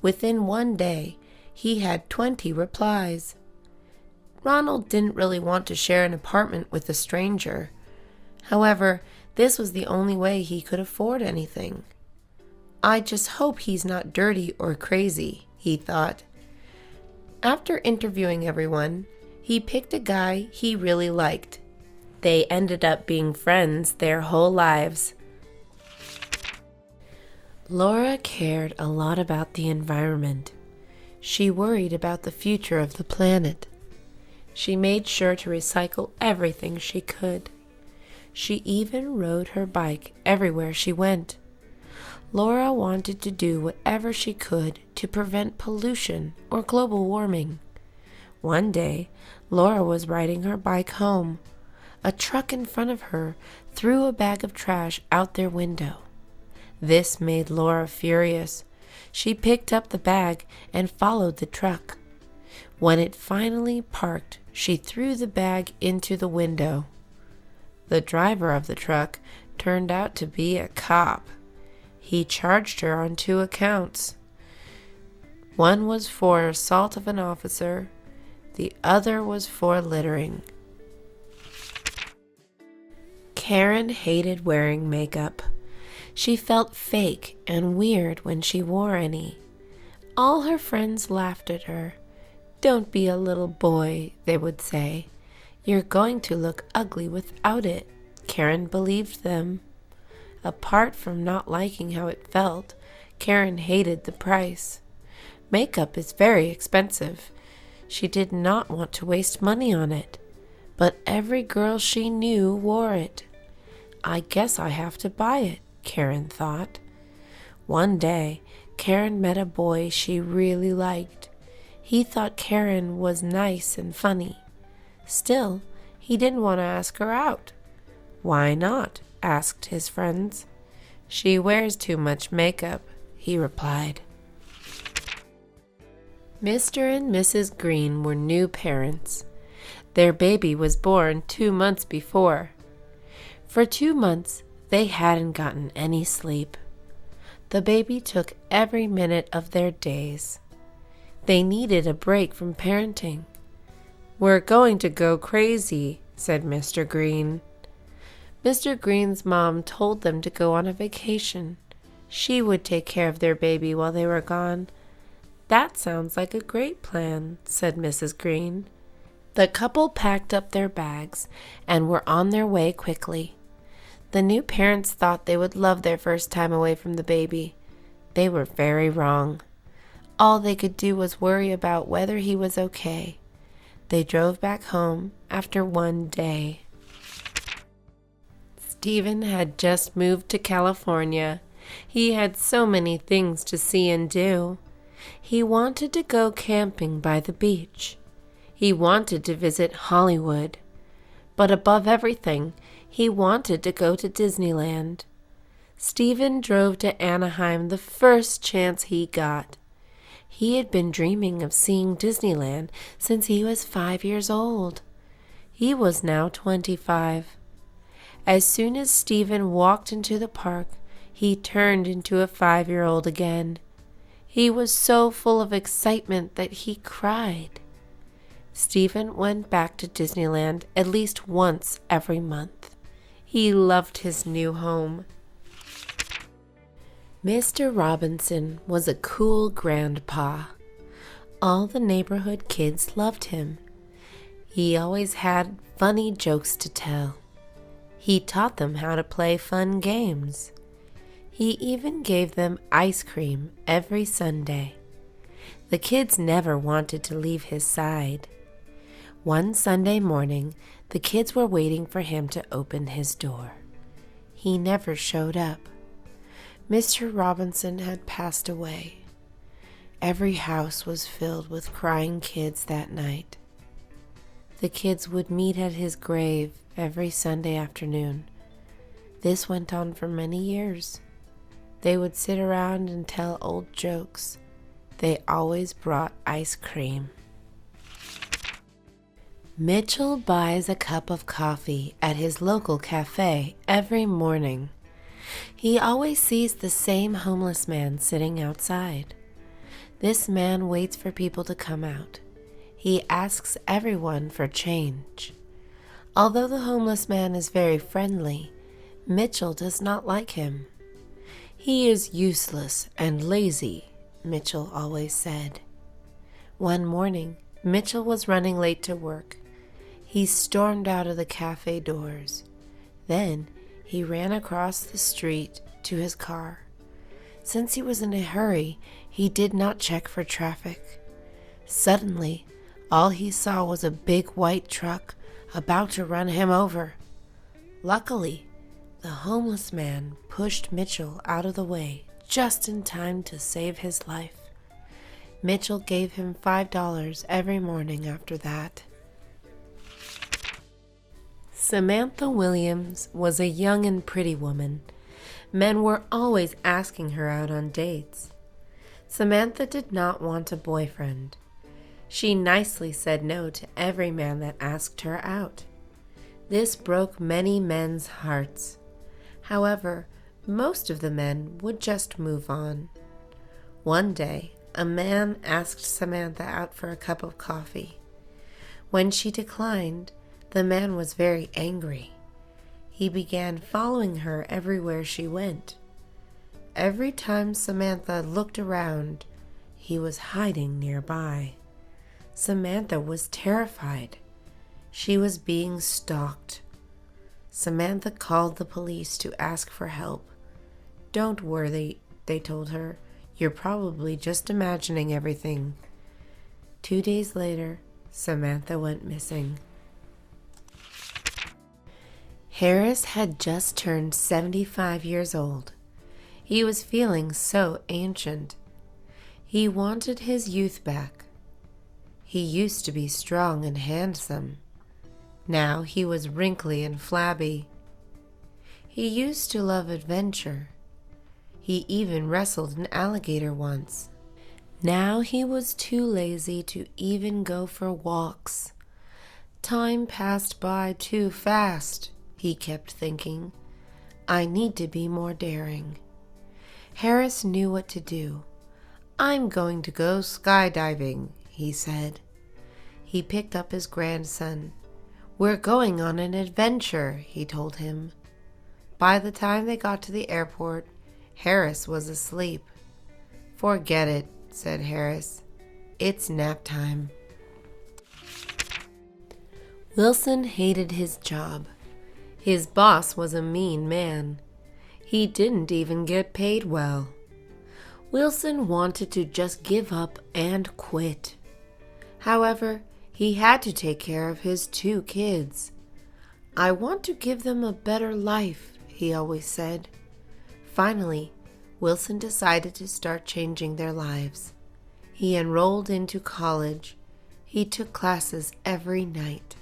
Within one day, he had 20 replies. Ronald didn't really want to share an apartment with a stranger. However, this was the only way he could afford anything. "I just hope he's not dirty or crazy," he thought. After interviewing everyone, he picked a guy he really liked. They ended up being friends their whole lives. Laura cared a lot about the environment. She worried about the future of the planet. She made sure to recycle everything she could. She even rode her bike everywhere she went. Laura wanted to do whatever she could to prevent pollution or global warming. One day, Laura was riding her bike home. A truck in front of her threw a bag of trash out their window. This made Laura furious. She picked up the bag and followed the truck. When it finally parked, she threw the bag into the window. The driver of the truck turned out to be a cop. He charged her on 2 accounts. One was for assault of an officer. The other was for littering. Karen hated wearing makeup. She felt fake and weird when she wore any. All her friends laughed at her. "Don't be a little boy," they would say. "You're going to look ugly without it." Karen believed them. Apart from not liking how it felt, Karen hated the price. Makeup is very expensive. She did not want to waste money on it. But every girl she knew wore it. "I guess I have to buy it," Karen thought. One day, Karen met a boy she really liked. He thought Karen was nice and funny. Still, he didn't want to ask her out. "Why not?" asked his friends. "She wears too much makeup," he replied. Mr. and Mrs. Green were new parents. Their baby was born 2 months before. For 2 months, they hadn't gotten any sleep. The baby took every minute of their days. They needed a break from parenting. "We're going to go crazy," said Mr. Green. Mr. Green's mom told them to go on a vacation. She would take care of their baby while they were gone. "That sounds like a great plan," said Mrs. Green. The couple packed up their bags and were on their way quickly. The new parents thought they would love their first time away from the baby. They were very wrong. All they could do was worry about whether he was okay. They drove back home after one day. Stephen had just moved to California. He had so many things to see and do. He wanted to go camping by the beach. He wanted to visit Hollywood. But above everything, he wanted to go to Disneyland. Stephen drove to Anaheim the first chance he got. He had been dreaming of seeing Disneyland since he was 5 years old. He was now 25. As soon as Stephen walked into the park, he turned into a 5-year-old again. He was so full of excitement that he cried. Stephen went back to Disneyland at least once every month. He loved his new home. Mr. Robinson was a cool grandpa. All the neighborhood kids loved him. He always had funny jokes to tell. He taught them how to play fun games. He even gave them ice cream every Sunday. The kids never wanted to leave his side. One Sunday morning, the kids were waiting for him to open his door. He never showed up. Mr. Robinson had passed away. Every house was filled with crying kids that night. The kids would meet at his grave every Sunday afternoon. This went on for many years. They would sit around and tell old jokes. They always brought ice cream. Mitchell buys a cup of coffee at his local cafe every morning. He always sees the same homeless man sitting outside. This man waits for people to come out. He asks everyone for change. Although the homeless man is very friendly, Mitchell does not like him. "He is useless and lazy," Mitchell always said. One morning, Mitchell was running late to work. He stormed out of the cafe doors. Then he ran across the street to his car. Since he was in a hurry, he did not check for traffic. Suddenly, all he saw was a big white truck about to run him over. Luckily, the homeless man pushed Mitchell out of the way just in time to save his life. Mitchell gave him $5 every morning after that. Samantha Williams was a young and pretty woman. Men were always asking her out on dates. Samantha did not want a boyfriend. She nicely said no to every man that asked her out. This broke many men's hearts. However, most of the men would just move on. One day, a man asked Samantha out for a cup of coffee. When she declined, the man was very angry. He began following her everywhere she went. Every time Samantha looked around, he was hiding nearby. Samantha was terrified. She was being stalked. Samantha called the police to ask for help. "Don't worry," they told her. "You're probably just imagining everything." 2 days later, Samantha went missing. Harris had just turned 75 years old. He was feeling so ancient. He wanted his youth back. He used to be strong and handsome. Now he was wrinkly and flabby. He used to love adventure. He even wrestled an alligator once. Now he was too lazy to even go for walks. Time passed by too fast, he kept thinking. I need to be more daring. Harris knew what to do. I'm going to go skydiving, he said. He picked up his grandson. We're going on an adventure, he told him. By the time they got to the airport, Harris was asleep. Forget it, said Harris. It's nap time. Wilson hated his job. His boss was a mean man. He didn't even get paid well. Wilson wanted to just give up and quit. However, he had to take care of his 2 kids. I want to give them a better life, he always said. Finally, Wilson decided to start changing their lives. He enrolled into college. He took classes every night.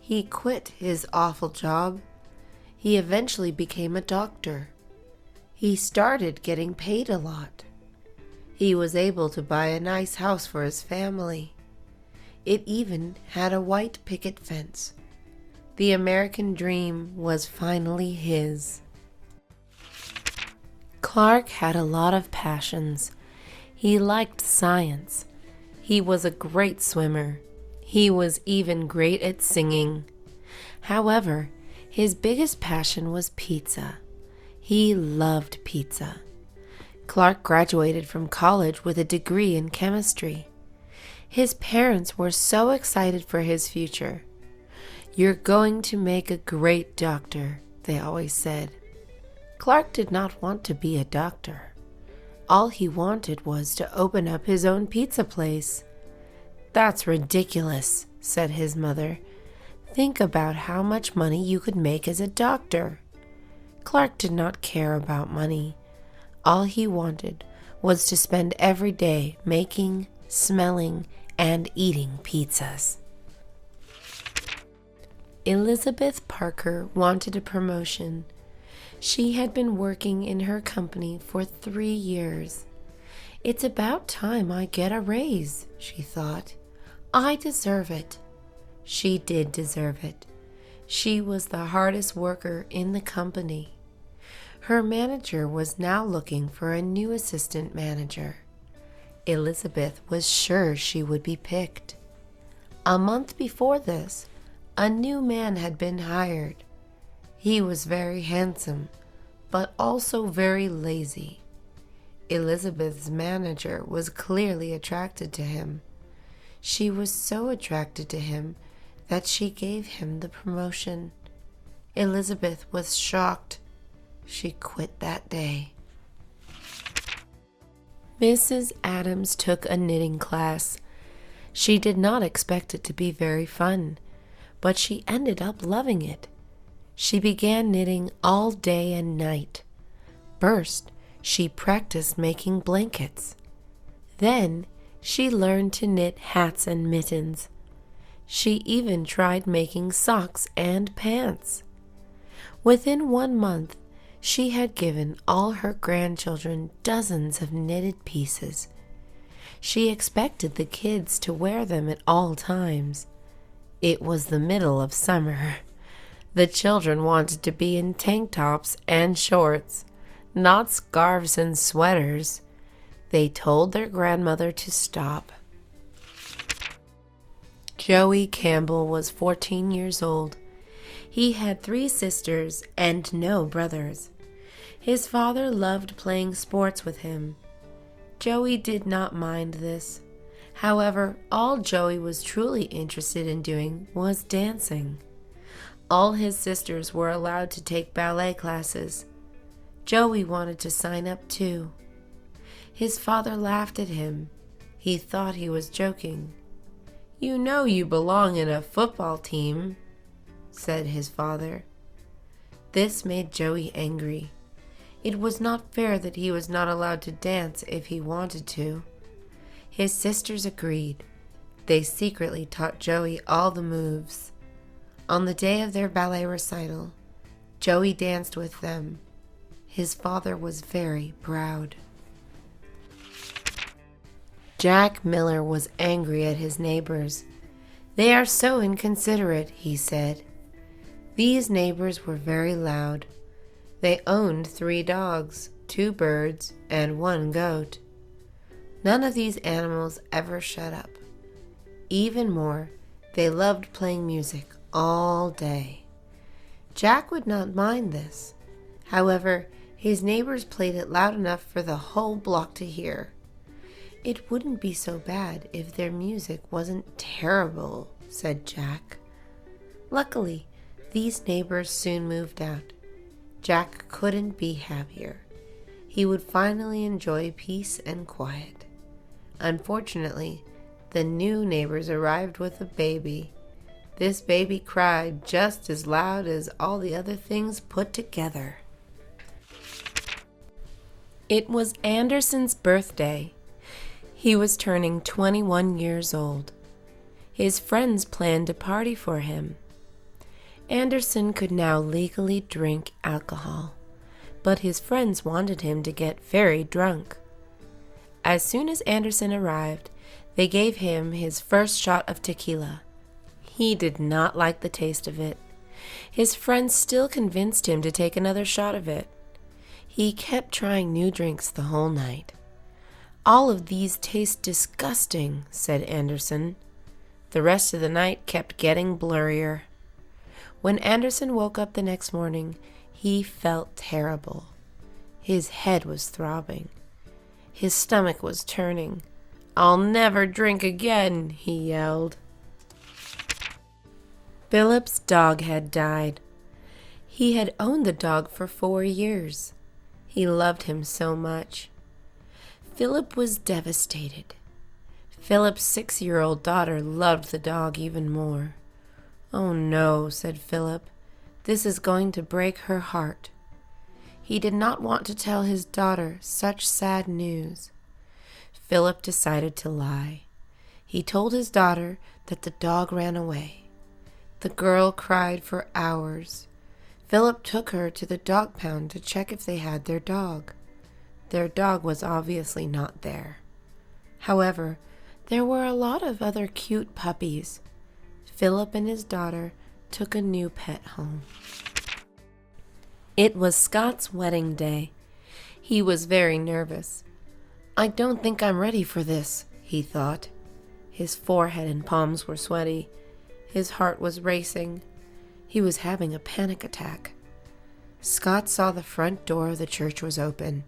He quit his awful job. He eventually became a doctor. He started getting paid a lot. He was able to buy a nice house for his family. It even had a white picket fence. The American dream was finally his. Clark had a lot of passions. He liked science. He was a great swimmer. He was even great at singing. However, his biggest passion was pizza. He loved pizza. Clark graduated from college with a degree in chemistry. His parents were so excited for his future. You're going to make a great doctor, they always said. Clark did not want to be a doctor. All he wanted was to open up his own pizza place. That's ridiculous, said his mother. Think about how much money you could make as a doctor. Clark did not care about money. All he wanted was to spend every day making, smelling, and eating pizzas. Elizabeth Parker wanted a promotion. She had been working in her company for 3 years. It's about time I get a raise, she thought. I deserve it. She did deserve it. She was the hardest worker in the company. Her manager was now looking for a new assistant manager. Elizabeth was sure she would be picked. A month before this, a new man had been hired. He was very handsome, but also very lazy. Elizabeth's manager was clearly attracted to him. She was so attracted to him that she gave him the promotion. Elizabeth was shocked. She quit that day. Mrs. Adams took a knitting class. She did not expect it to be very fun, but she ended up loving it. She began knitting all day and night. First, she practiced making blankets. Then, she learned to knit hats and mittens. She even tried making socks and pants. Within 1 month, she had given all her grandchildren dozens of knitted pieces. She expected the kids to wear them at all times. It was the middle of summer. The children wanted to be in tank tops and shorts, not scarves and sweaters. They told their grandmother to stop. Joey Campbell was 14 years old. He had 3 sisters and no brothers. His father loved playing sports with him. Joey did not mind this. However, all Joey was truly interested in doing was dancing. All his sisters were allowed to take ballet classes. Joey wanted to sign up too. His father laughed at him. He thought he was joking. "You know you belong in a football team," said his father. This made Joey angry. It was not fair that he was not allowed to dance if he wanted to. His sisters agreed. They secretly taught Joey all the moves. On the day of their ballet recital, Joey danced with them. His father was very proud. Jack Miller was angry at his neighbors. "They are so inconsiderate," he said. These neighbors were very loud. They owned 3 dogs, 2 birds, and 1 goat. None of these animals ever shut up. Even more, they loved playing music all day. Jack would not mind this. However, his neighbors played it loud enough for the whole block to hear. "It wouldn't be so bad if their music wasn't terrible," said Jack. Luckily, these neighbors soon moved out. Jack couldn't be happier. He would finally enjoy peace and quiet. Unfortunately, the new neighbors arrived with a baby. This baby cried just as loud as all the other things put together. It was Anderson's birthday. He was turning 21 years old. His friends planned a party for him. Anderson could now legally drink alcohol, but his friends wanted him to get very drunk. As soon as Anderson arrived, they gave him his first shot of tequila. He did not like the taste of it. His friends still convinced him to take another shot of it. He kept trying new drinks the whole night. "All of these taste disgusting," said Anderson. The rest of the night kept getting blurrier. When Anderson woke up the next morning, he felt terrible. His head was throbbing. His stomach was turning. "I'll never drink again," he yelled. Philip's dog had died. He had owned the dog for 4 years. He loved him so much. Philip was devastated. Philip's 6-year-old daughter loved the dog even more. "Oh no," said Philip. "This is going to break her heart." He did not want to tell his daughter such sad news. Philip decided to lie. He told his daughter that the dog ran away. The girl cried for hours. Philip took her to the dog pound to check if they had their dog. Their dog was obviously not there. However, there were a lot of other cute puppies. Philip and his daughter took a new pet home. It was Scott's wedding day. He was very nervous. "I don't think I'm ready for this," he thought. His forehead and palms were sweaty. His heart was racing. He was having a panic attack. Scott saw the front door of the church was open.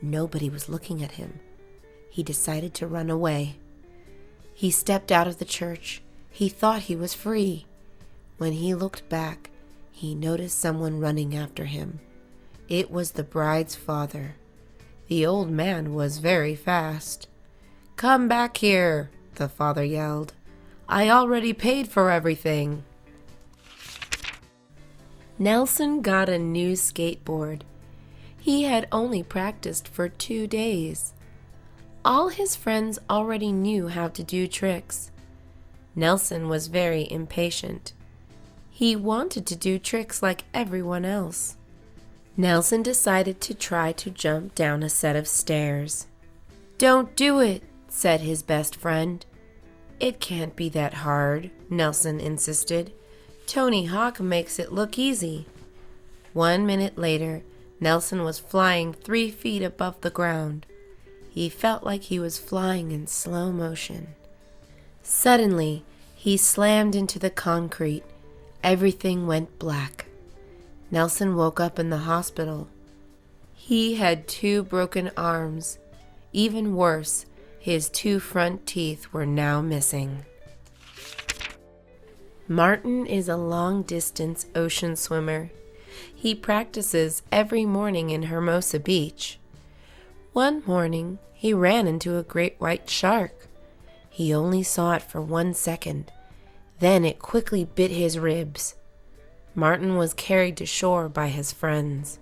Nobody was looking at him. He decided to run away. He stepped out of the church. He thought he was free. When he looked back, he noticed someone running after him. It was the bride's father. The old man was very fast. "Come back here," the father yelled. "I already paid for everything." Nelson got a new skateboard. He had only practiced for 2 days. All his friends already knew how to do tricks. Nelson was very impatient. He wanted to do tricks like everyone else. Nelson decided to try to jump down a set of stairs. "Don't do it," said his best friend. "It can't be that hard," Nelson insisted. "Tony Hawk makes it look easy." 1 minute later, Nelson was flying 3 feet above the ground. He felt like he was flying in slow motion. Suddenly, he slammed into the concrete. Everything went black. Nelson woke up in the hospital. He had 2 broken arms. Even worse, his 2 front teeth were now missing. Martin is a long-distance ocean swimmer. He practices every morning in Hermosa Beach. One morning, he ran into a great white shark. He only saw it for 1 second. Then it quickly bit his ribs. Martin was carried to shore by his friends.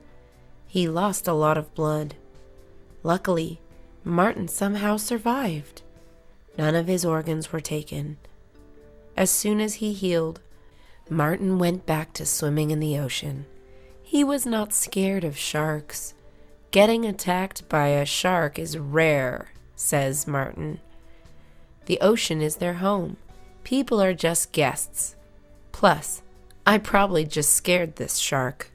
He lost a lot of blood. Luckily, Martin somehow survived. None of his organs were taken. As soon as he healed, Martin went back to swimming in the ocean. He was not scared of sharks. Getting attacked by a shark is rare, says Martin. The ocean is their home. People are just guests. Plus, I probably just scared this shark.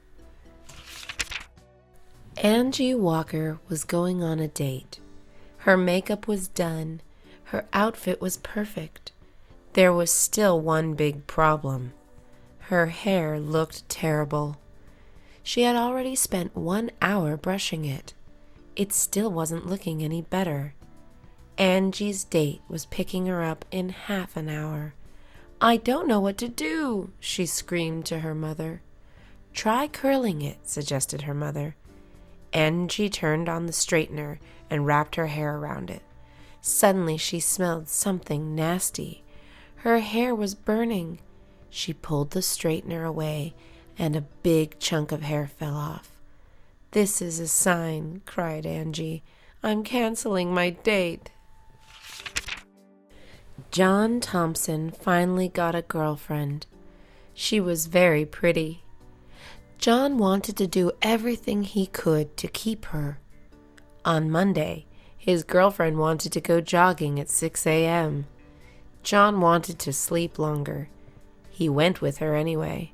Angie Walker was going on a date. Her makeup was done. Her outfit was perfect. There was still one big problem. Her hair looked terrible. She had already spent 1 hour brushing it. It still wasn't looking any better. Angie's date was picking her up in half an hour. "I don't know what to do," she screamed to her mother. "Try curling it," suggested her mother. Angie turned on the straightener and wrapped her hair around it. Suddenly she smelled something nasty. Her hair was burning. She pulled the straightener away, and a big chunk of hair fell off. "This is a sign," cried Angie. "I'm canceling my date." John Thompson finally got a girlfriend. She was very pretty. John wanted to do everything he could to keep her. On Monday, his girlfriend wanted to go jogging at 6 a.m. John wanted to sleep longer. He went with her anyway.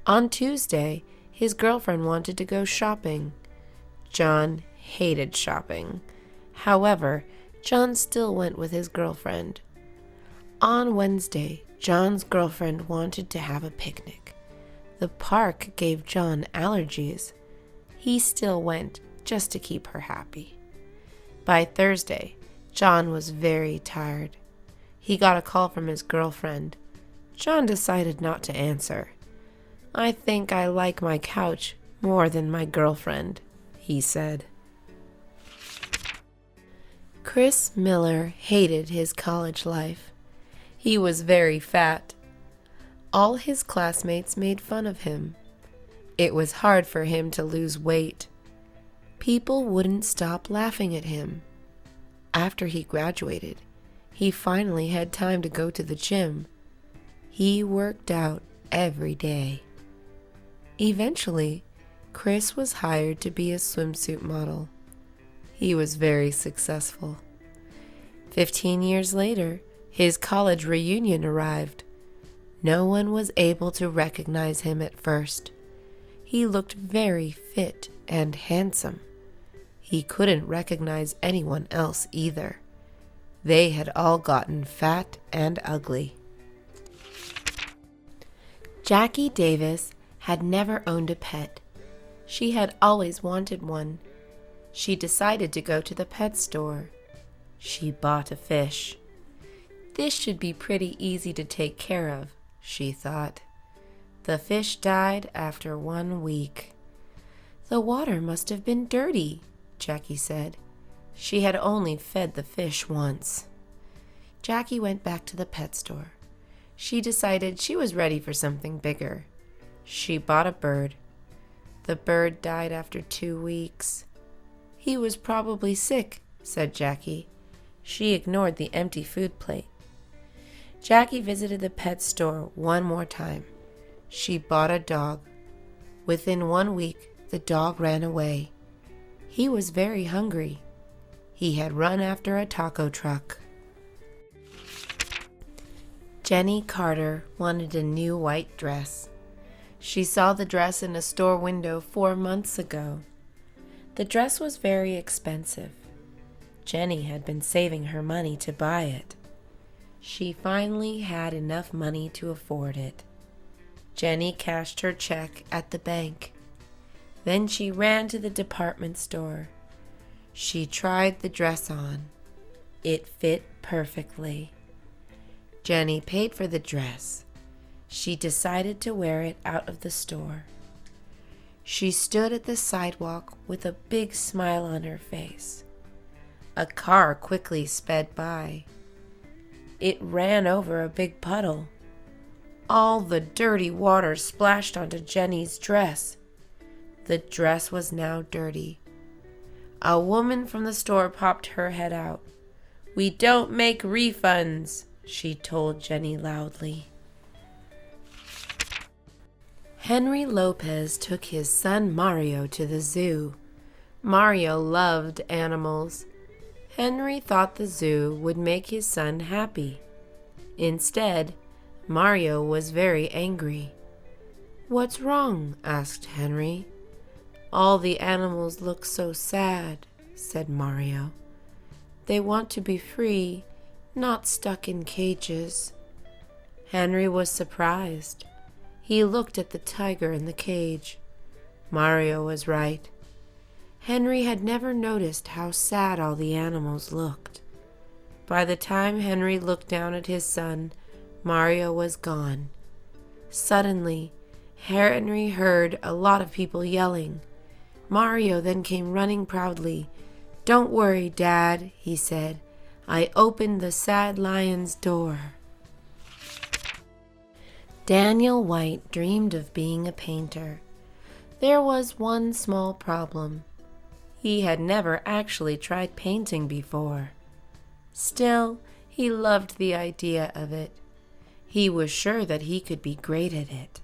On Tuesday, his girlfriend wanted to go shopping. John hated shopping. However, John still went with his girlfriend. On Wednesday, John's girlfriend wanted to have a picnic. The park gave John allergies. He still went just to keep her happy. By Thursday, John was very tired. He got a call from his girlfriend. John decided not to answer. "I think I like my couch more than my girlfriend," he said. Chris Miller hated his college life. He was very fat. All his classmates made fun of him. It was hard for him to lose weight. People wouldn't stop laughing at him. After he graduated, he finally had time to go to the gym. He worked out every day. Eventually, Chris was hired to be a swimsuit model. He was very successful. 15 years later, his college reunion arrived. No one was able to recognize him at first. He looked very fit and handsome. He couldn't recognize anyone else either. They had all gotten fat and ugly. Jackie Davis had never owned a pet. She had always wanted one. She decided to go to the pet store. She bought a fish. This should be pretty easy to take care of, she thought. The fish died after 1 week. The water must have been dirty, Jackie said. She had only fed the fish once. Jackie went back to the pet store. She decided she was ready for something bigger. She bought a bird. The bird died after 2 weeks. "He was probably sick," said Jackie. She ignored the empty food plate. Jackie visited the pet store one more time. She bought a dog. Within 1 week, the dog ran away. He was very hungry. He had run after a taco truck. Jenny Carter wanted a new white dress. She saw the dress in a store window 4 months ago. The dress was very expensive. Jenny had been saving her money to buy it. She finally had enough money to afford it. Jenny cashed her check at the bank. Then she ran to the department store. She tried the dress on. It fit perfectly. Jenny paid for the dress. She decided to wear it out of the store. She stood at the sidewalk with a big smile on her face. A car quickly sped by. It ran over a big puddle. All the dirty water splashed onto Jenny's dress. The dress was now dirty. A woman from the store popped her head out. "We don't make refunds," she told Jenny loudly. Henry Lopez took his son Mario to the zoo. Mario loved animals. Henry thought the zoo would make his son happy. Instead, Mario was very angry. "What's wrong?" asked Henry. "All the animals look so sad," said Mario. "They want to be free, not stuck in cages." Henry was surprised. He looked at the tiger in the cage. Mario was right. Henry had never noticed how sad all the animals looked. By the time Henry looked down at his son, Mario was gone. Suddenly, Henry heard a lot of people yelling. Mario then came running proudly. "Don't worry, Dad," he said. "I opened the sad lion's door." Daniel White dreamed of being a painter. There was one small problem. He had never actually tried painting before. Still, he loved the idea of it. He was sure that he could be great at it.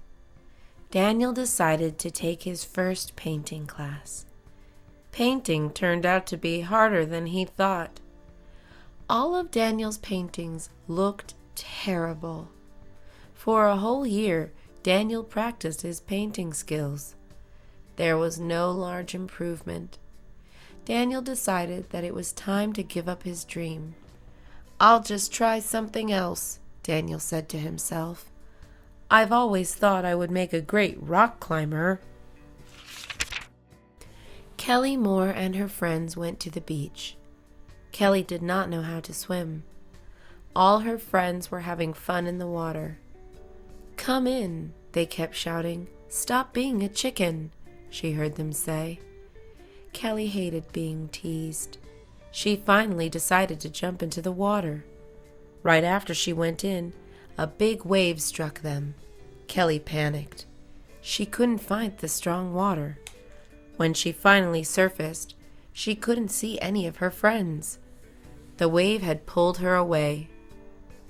Daniel decided to take his first painting class. Painting turned out to be harder than he thought. All of Daniel's paintings looked terrible. For a whole year, Daniel practiced his painting skills. There was no large improvement. Daniel decided that it was time to give up his dream. "I'll just try something else," Daniel said to himself. "I've always thought I would make a great rock climber." Kelly Moore and her friends went to the beach. Kelly did not know how to swim. All her friends were having fun in the water. "Come in," they kept shouting. "Stop being a chicken," she heard them say. Kelly hated being teased. She finally decided to jump into the water. Right after she went in, a big wave struck them. Kelly panicked. She couldn't find the strong water. When she finally surfaced, she couldn't see any of her friends. The wave had pulled her away.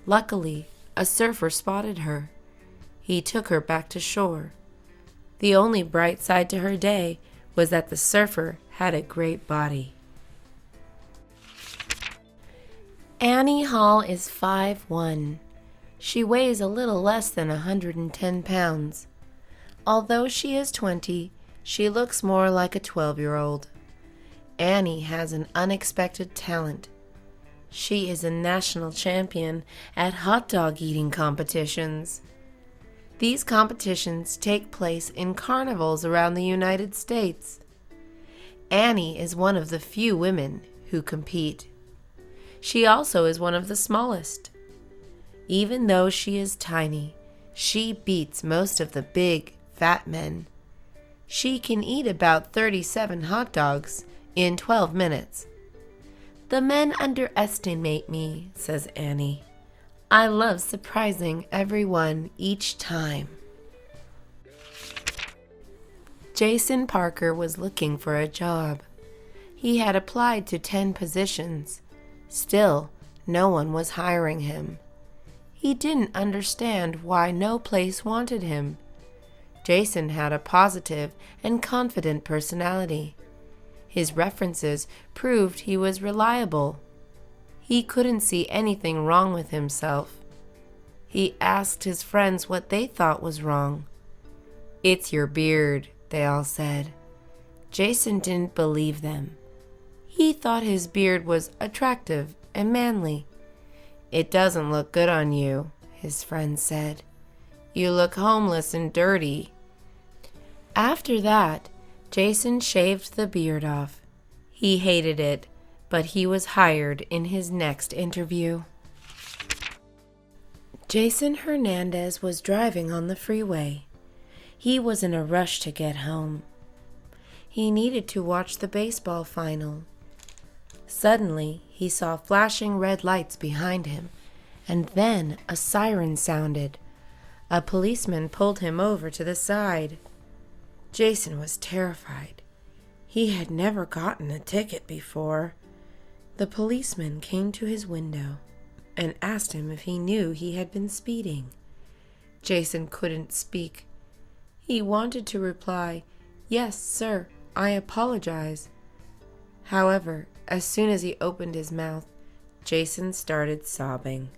Luckily, a surfer spotted her. He took her back to shore. The only bright side to her day was that the surfer had a great body. Annie Hall is 5'1". She weighs a little less than 110 pounds. Although she is 20, she looks more like a 12-year-old. Annie has an unexpected talent. She is a national champion at hot dog eating competitions. These competitions take place in carnivals around the United States. Annie is one of the few women who compete. She also is one of the smallest. Even though she is tiny, she beats most of the big, fat men. She can eat about 37 hot dogs in 12 minutes. "The men underestimate me," says Annie. "I love surprising everyone each time." Jason Parker was looking for a job. He had applied to 10 positions. Still, no one was hiring him. He didn't understand why no place wanted him. Jason had a positive and confident personality. His references proved he was reliable. He couldn't see anything wrong with himself. He asked his friends what they thought was wrong. "It's your beard," they all said. Jason didn't believe them. He thought his beard was attractive and manly. "It doesn't look good on you," his friends said. "You look homeless and dirty." After that, Jason shaved the beard off. He hated it, but he was hired in his next interview. Jason Hernandez was driving on the freeway. He was in a rush to get home. He needed to watch the baseball final. Suddenly, he saw flashing red lights behind him, and then a siren sounded. A policeman pulled him over to the side. Jason was terrified. He had never gotten a ticket before. The policeman came to his window and asked him if he knew he had been speeding. Jason couldn't speak. He wanted to reply, "Yes, sir, I apologize." However, as soon as he opened his mouth, Jason started sobbing.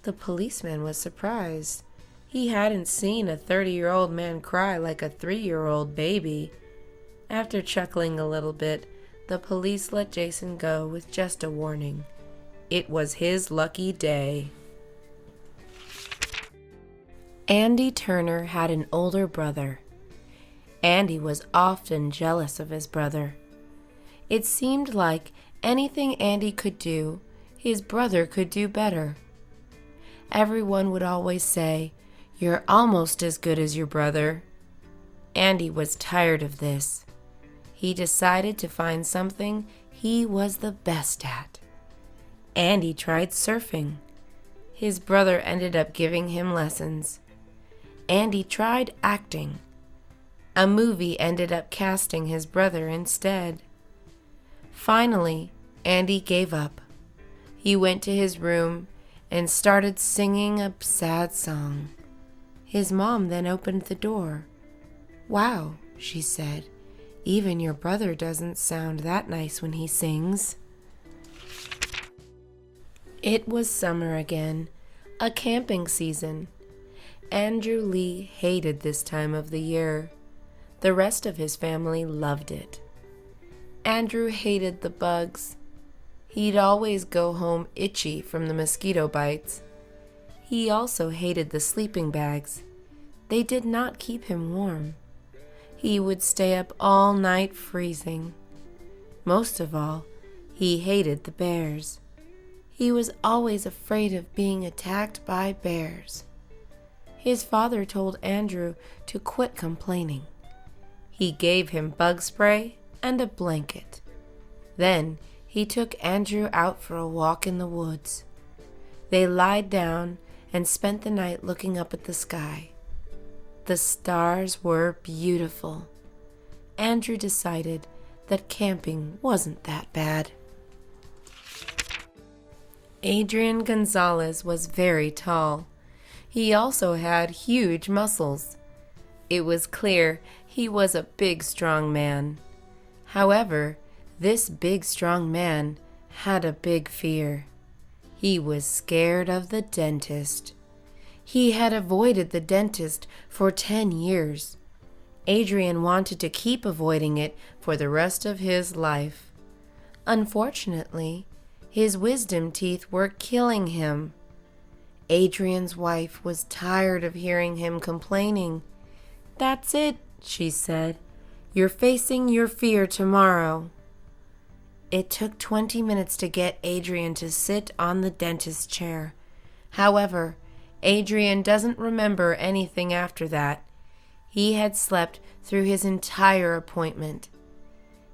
The policeman was surprised. He hadn't seen a 30-year-old man cry like a 3-year-old baby. After chuckling a little bit, the police let Jason go with just a warning. It was his lucky day. Andy Turner had an older brother. Andy was often jealous of his brother. It seemed like anything Andy could do, his brother could do better. Everyone would always say, "You're almost as good as your brother." Andy was tired of this. He decided to find something he was the best at. Andy tried surfing. His brother ended up giving him lessons. Andy tried acting. A movie ended up casting his brother instead. Finally, Andy gave up. He went to his room and started singing a sad song. His mom then opened the door. "Wow," she said, "even your brother doesn't sound that nice when he sings." It was summer again, a camping season. Andrew Lee hated this time of the year. The rest of his family loved it. Andrew hated the bugs. He'd always go home itchy from the mosquito bites. He also hated the sleeping bags. They did not keep him warm. He would stay up all night freezing. Most of all, he hated the bears. He was always afraid of being attacked by bears. His father told Andrew to quit complaining. He gave him bug spray and a blanket. Then he took Andrew out for a walk in the woods. They lied down and spent the night looking up at the sky. The stars were beautiful. Andrew decided that camping wasn't that bad. Adrian Gonzalez was very tall. He also had huge muscles. It was clear he was a big, strong man. However, this big, strong man had a big fear. He was scared of the dentist. He had avoided the dentist for 10 years. Adrian wanted to keep avoiding it for the rest of his life. Unfortunately, his wisdom teeth were killing him. Adrian's wife was tired of hearing him complaining. "That's it," she said. "You're facing your fear tomorrow." It took 20 minutes to get Adrian to sit on the dentist's chair. However, Adrian doesn't remember anything after that. He had slept through his entire appointment.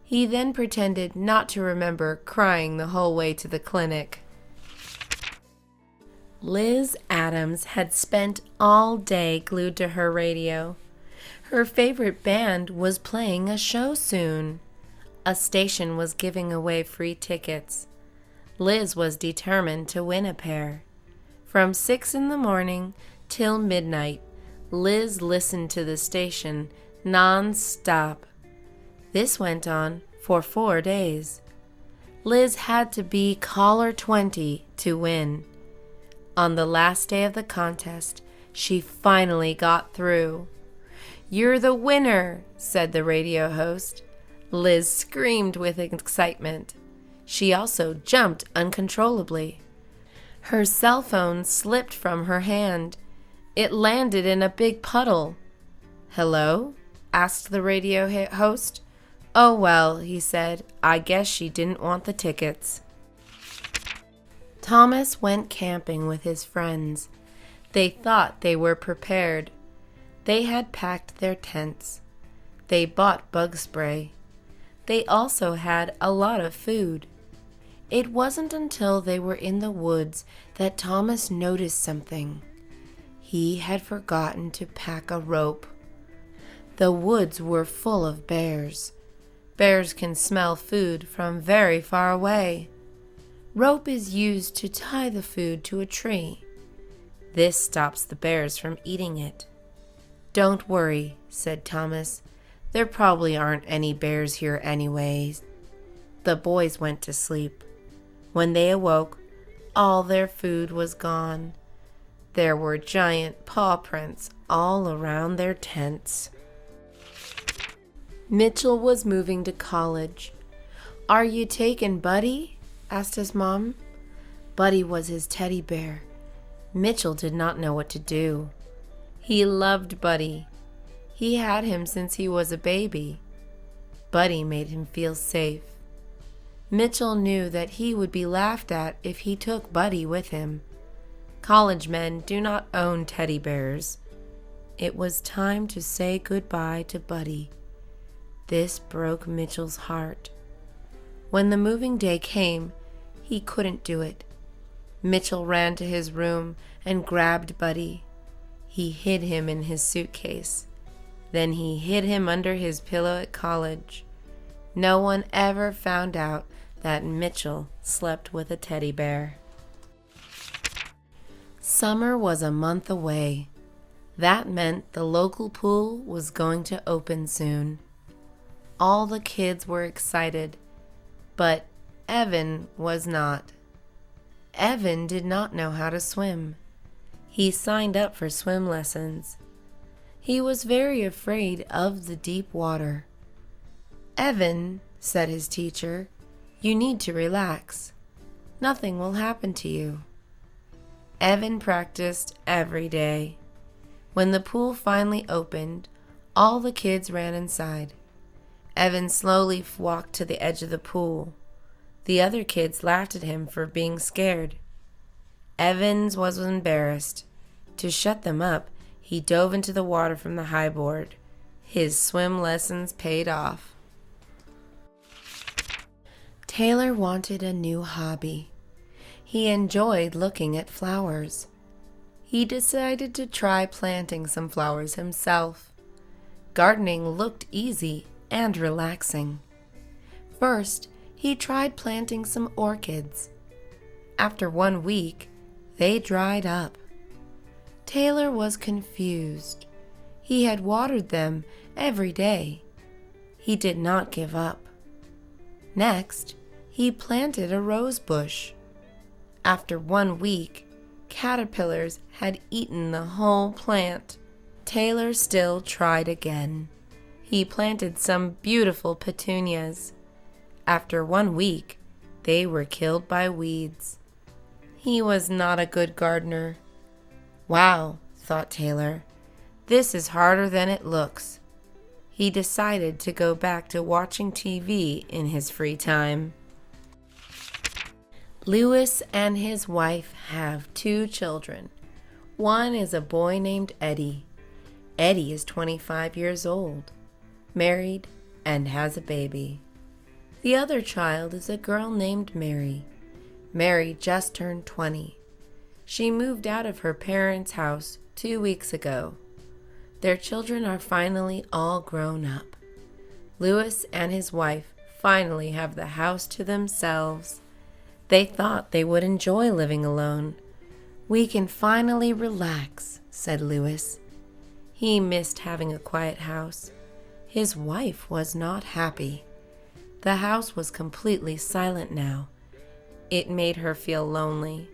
He then pretended not to remember crying the whole way to the clinic. Liz Adams had spent all day glued to her radio. Her favorite band was playing a show soon. A station was giving away free tickets. Liz was determined to win a pair. From 6 in the morning till midnight, Liz listened to the station non-stop. This went on for 4 days. Liz had to be caller 20 to win. On the last day of the contest, she finally got through. "You're the winner," said the radio host. Liz screamed with excitement. She also jumped uncontrollably. Her cell phone slipped from her hand. It landed in a big puddle. "Hello?" asked the radio host. "Oh well," he said, "I guess she didn't want the tickets." Thomas went camping with his friends. They thought they were prepared. They had packed their tents. They bought bug spray. They also had a lot of food. It wasn't until they were in the woods that Thomas noticed something. He had forgotten to pack a rope. The woods were full of bears. Bears can smell food from very far away. Rope is used to tie the food to a tree. This stops the bears from eating it. Don't worry, said Thomas. There probably aren't any bears here anyways. The boys went to sleep. When they awoke, all their food was gone. There were giant paw prints all around their tents. Mitchell was moving to college. Are you taking Buddy? Asked his mom. Buddy was his teddy bear. Mitchell did not know what to do. He loved Buddy. He had him since he was a baby. Buddy made him feel safe. Mitchell knew that he would be laughed at if he took Buddy with him. College men do not own teddy bears. It was time to say goodbye to Buddy. This broke Mitchell's heart. When the moving day came, he couldn't do it. Mitchell ran to his room and grabbed Buddy. He hid him in his suitcase. Then he hid him under his pillow at college. No one ever found out that Mitchell slept with a teddy bear. Summer was a month away. That meant the local pool was going to open soon. All the kids were excited, but Evan was not. Evan did not know how to swim. He signed up for swim lessons. He was very afraid of the deep water. Evan, said his teacher, you need to relax. Nothing will happen to you. Evan practiced every day. When the pool finally opened, all the kids ran inside. Evan slowly walked to the edge of the pool. The other kids laughed at him for being scared. Evans was embarrassed. To shut them up, he dove into the water from the high board. His swim lessons paid off. Taylor wanted a new hobby. He enjoyed looking at flowers. He decided to try planting some flowers himself. Gardening looked easy and relaxing. First, he tried planting some orchids. After 1 week, they dried up. Taylor was confused. He had watered them every day. He did not give up. Next, he planted a rose bush. After 1 week, caterpillars had eaten the whole plant. Taylor still tried again. He planted some beautiful petunias. After 1 week, they were killed by weeds. He was not a good gardener. Wow, thought Taylor, this is harder than it looks. He decided to go back to watching TV in his free time. Lewis and his wife have 2 children. One is a boy named Eddie. Eddie is 25 years old, married, and has a baby. The other child is a girl named Mary. Mary just turned 20. She moved out of her parents' house 2 weeks ago. Their children are finally all grown up. Lewis and his wife finally have the house to themselves. They thought they would enjoy living alone. We can finally relax, said Lewis. He missed having a quiet house. His wife was not happy. The house was completely silent now. It made her feel lonely.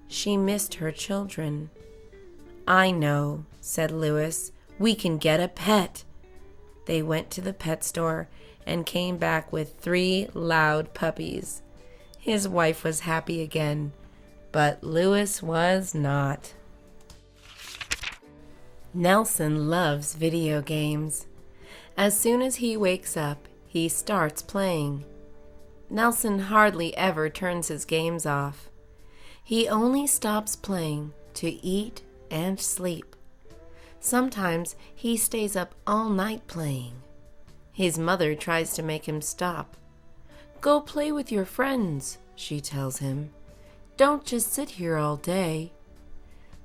She missed her children. I know, said Lewis. We can get a pet. They went to the pet store and came back with 3 loud puppies. His wife was happy again, but Lewis was not. Nelson loves video games. As soon as he wakes up, he starts playing. Nelson hardly ever turns his games off. He only stops playing to eat and sleep. Sometimes he stays up all night playing. His mother tries to make him stop. Go play with your friends, she tells him. Don't just sit here all day.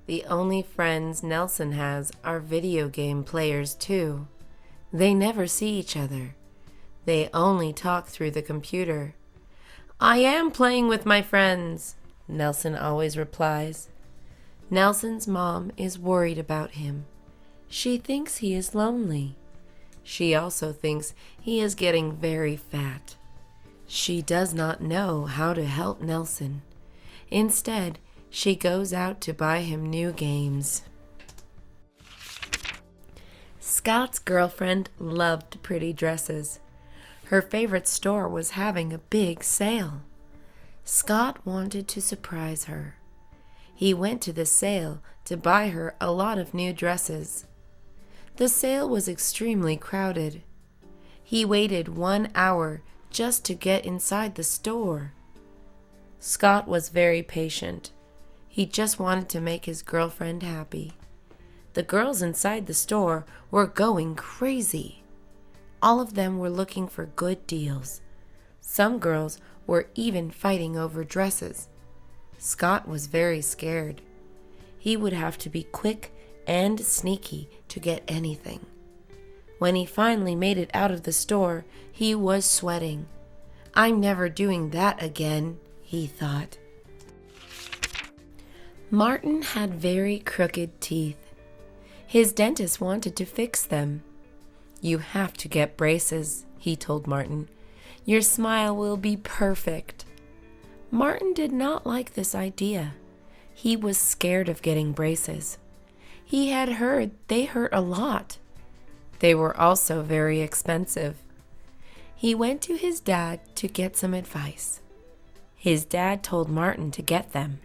The only friends Nelson has are video game players too. They never see each other. They only talk through the computer. I am playing with my friends, Nelson always replies. Nelson's mom is worried about him. She thinks he is lonely. She also thinks he is getting very fat. She does not know how to help Nelson. Instead, she goes out to buy him new games. Scott's girlfriend loved pretty dresses. Her favorite store was having a big sale. Scott wanted to surprise her. He went to the sale to buy her a lot of new dresses. The sale was extremely crowded. He waited 1 hour just to get inside the store. Scott was very patient. He just wanted to make his girlfriend happy. The girls inside the store were going crazy. All of them were looking for good deals. Some girls were even fighting over dresses. Scott was very scared. He would have to be quick and sneaky to get anything. When he finally made it out of the store, he was sweating. "I'm never doing that again," he thought. Martin had very crooked teeth. His dentist wanted to fix them. "You have to get braces," he told Martin. "Your smile will be perfect." Martin did not like this idea. He was scared of getting braces. He had heard they hurt a lot. They were also very expensive. He went to his dad to get some advice. His dad told Martin to get them.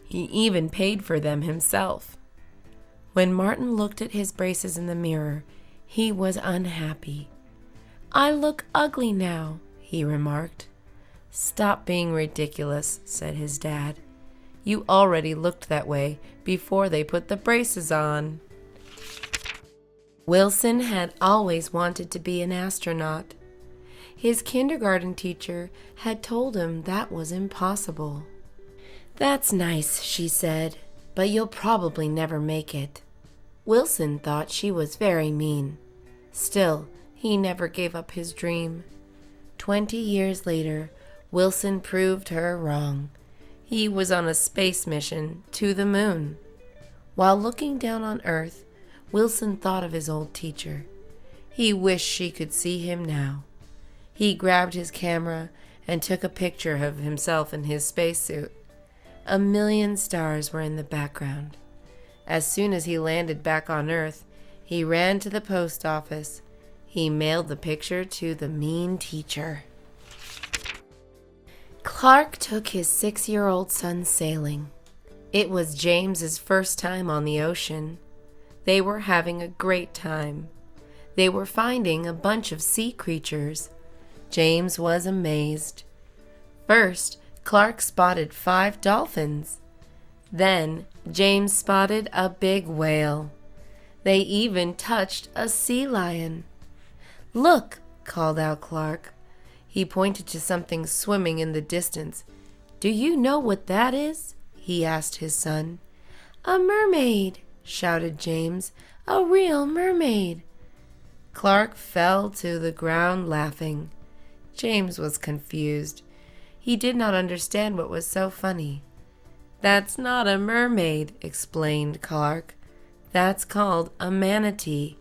He even paid for them himself. When Martin looked at his braces in the mirror, he was unhappy. "I look ugly now," he remarked. "Stop being ridiculous," said his dad. "You already looked that way before they put the braces on." Wilson had always wanted to be an astronaut. His kindergarten teacher had told him that was impossible. "That's nice," she said, "but you'll probably never make it." Wilson thought she was very mean. Still, he never gave up his dream. 20 years later, Wilson proved her wrong. He was on a space mission to the moon. While looking down on Earth, Wilson thought of his old teacher. He wished she could see him now. He grabbed his camera and took a picture of himself in his spacesuit. 1,000,000 stars were in the background. As soon as he landed back on Earth, he ran to the post office. He mailed the picture to the mean teacher. Clark took his 6-year-old son sailing. It was James's first time on the ocean. They were having a great time. They were finding a bunch of sea creatures. James was amazed. First, Clark spotted 5 dolphins. Then, James spotted a big whale. They even touched a sea lion. "Look," called out Clark. He pointed to something swimming in the distance. "Do you know what that is?" he asked his son. "A mermaid," shouted James. "A real mermaid." Clark fell to the ground laughing. James was confused. He did not understand what was so funny. "That's not a mermaid," explained Clark. "That's called a manatee.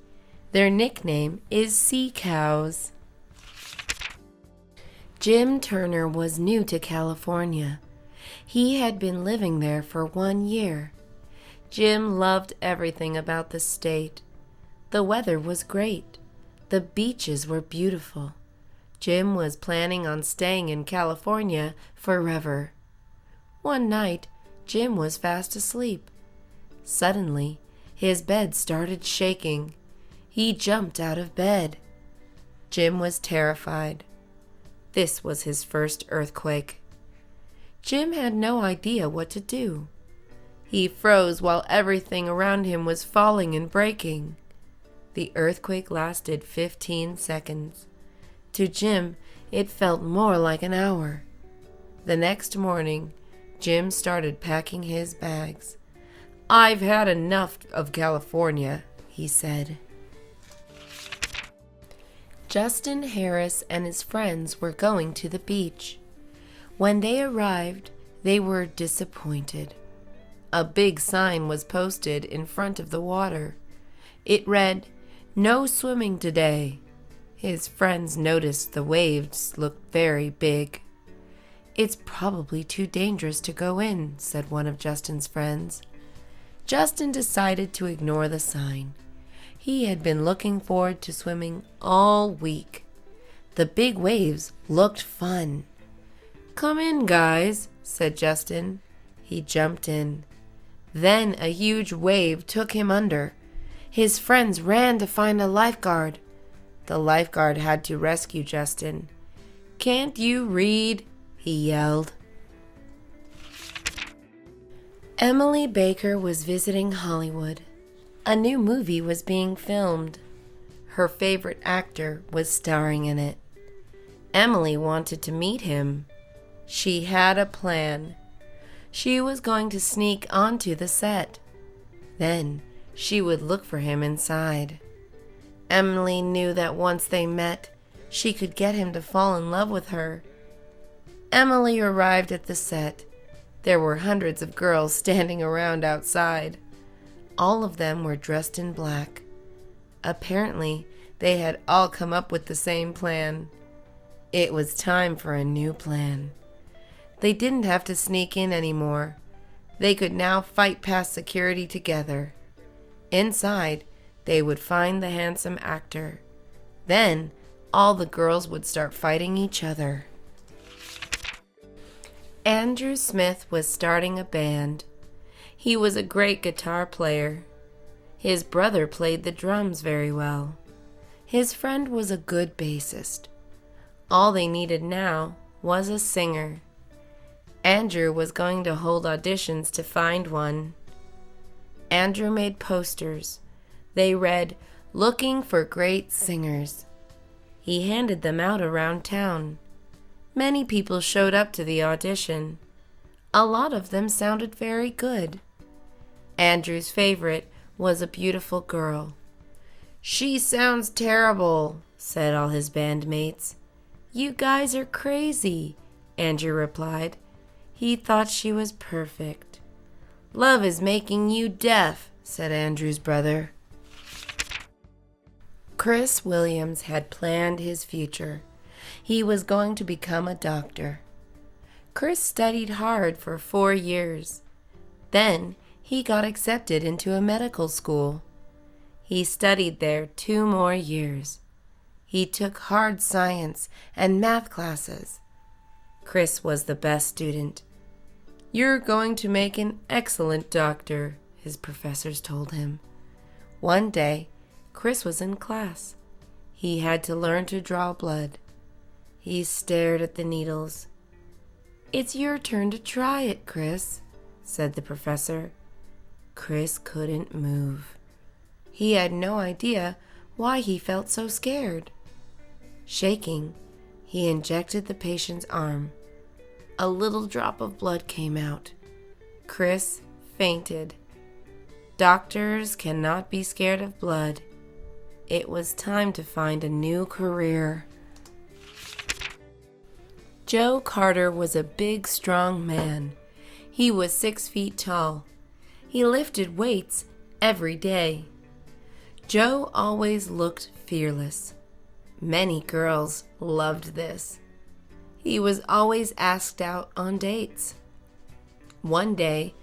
Their nickname is sea cows." Jim Turner was new to California. He had been living there for 1 year. Jim loved everything about the state. The weather was great. The beaches were beautiful. Jim was planning on staying in California forever. One night, Jim was fast asleep. Suddenly, his bed started shaking. He jumped out of bed. Jim was terrified. This was his first earthquake. Jim had no idea what to do. He froze while everything around him was falling and breaking. The earthquake lasted 15 seconds. To Jim, it felt more like an hour. The next morning, Jim started packing his bags. "I've had enough of California," he said. Justin Harris and his friends were going to the beach. When they arrived, they were disappointed. A big sign was posted in front of the water. It read, "No swimming today." His friends noticed the waves looked very big. "It's probably too dangerous to go in," said one of Justin's friends. Justin decided to ignore the sign. He had been looking forward to swimming all week. The big waves looked fun. "Come in, guys," said Justin. He jumped in. Then a huge wave took him under. His friends ran to find a lifeguard. The lifeguard had to rescue Justin. "Can't you read?" he yelled. Emily Baker was visiting Hollywood. A new movie was being filmed. Her favorite actor was starring in it. Emily wanted to meet him. She had a plan. She was going to sneak onto the set. Then she would look for him inside. Emily knew that once they met, she could get him to fall in love with her. Emily arrived at the set. There were hundreds of girls standing around outside. All of them were dressed in black. Apparently, they had all come up with the same plan. It was time for a new plan. They didn't have to sneak in anymore. They could now fight past security together. Inside, they would find the handsome actor. Then, all the girls would start fighting each other. Andrew Smith was starting a band. He was a great guitar player. His brother played the drums very well. His friend was a good bassist. All they needed now was a singer. Andrew was going to hold auditions to find one. Andrew made posters. They read, "Looking for great singers." He handed them out around town. Many people showed up to the audition. A lot of them sounded very good. Andrew's favorite was a beautiful girl. "She sounds terrible," said all his bandmates. "You guys are crazy," Andrew replied. He thought she was perfect. "Love is making you deaf," said Andrew's brother. Chris Williams had planned his future. He was going to become a doctor. Chris studied hard for 4 years. Then he got accepted into a medical school. He studied there 2 more years. He took hard science and math classes. Chris was the best student. "You're going to make an excellent doctor," his professors told him. One day, Chris was in class. He had to learn to draw blood. He stared at the needles. "It's your turn to try it, Chris," said the professor. Chris couldn't move. He had no idea why he felt so scared. Shaking, he injected the patient's arm. A little drop of blood came out. Chris fainted. Doctors cannot be scared of blood. It was time to find a new career. Joe Carter was a big, strong man. He was 6 feet tall. He lifted weights every day. Joe always looked fearless. Many girls loved this. He was always asked out on dates. One day,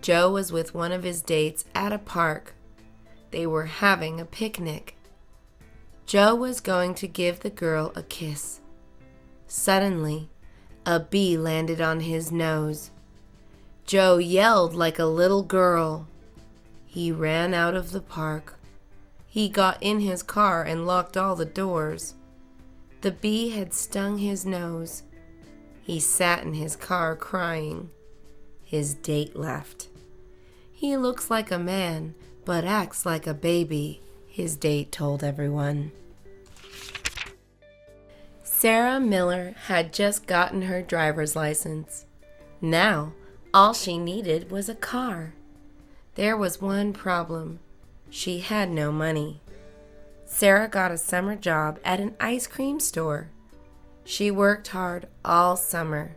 Joe was with one of his dates at a park. They were having a picnic. Joe was going to give the girl a kiss. Suddenly, a bee landed on his nose. Joe yelled like a little girl. He ran out of the park. He got in his car and locked all the doors. The bee had stung his nose. He sat in his car crying. His date left. "He looks like a man, but acts like a baby," his date told everyone. Sarah Miller had just gotten her driver's license. Now, all she needed was a car. There was one problem. She had no money. Sarah got a summer job at an ice cream store. She worked hard all summer.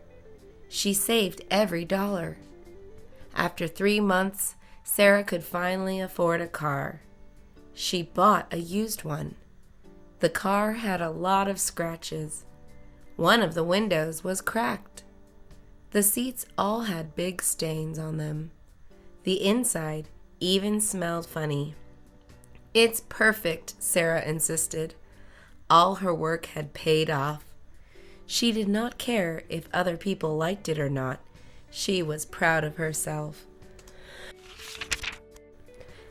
She saved every dollar. After 3 months, Sarah could finally afford a car. She bought a used one. The car had a lot of scratches. One of the windows was cracked. The seats all had big stains on them. The inside even smelled funny. "It's perfect," Sarah insisted. All her work had paid off. She did not care if other people liked it or not. She was proud of herself.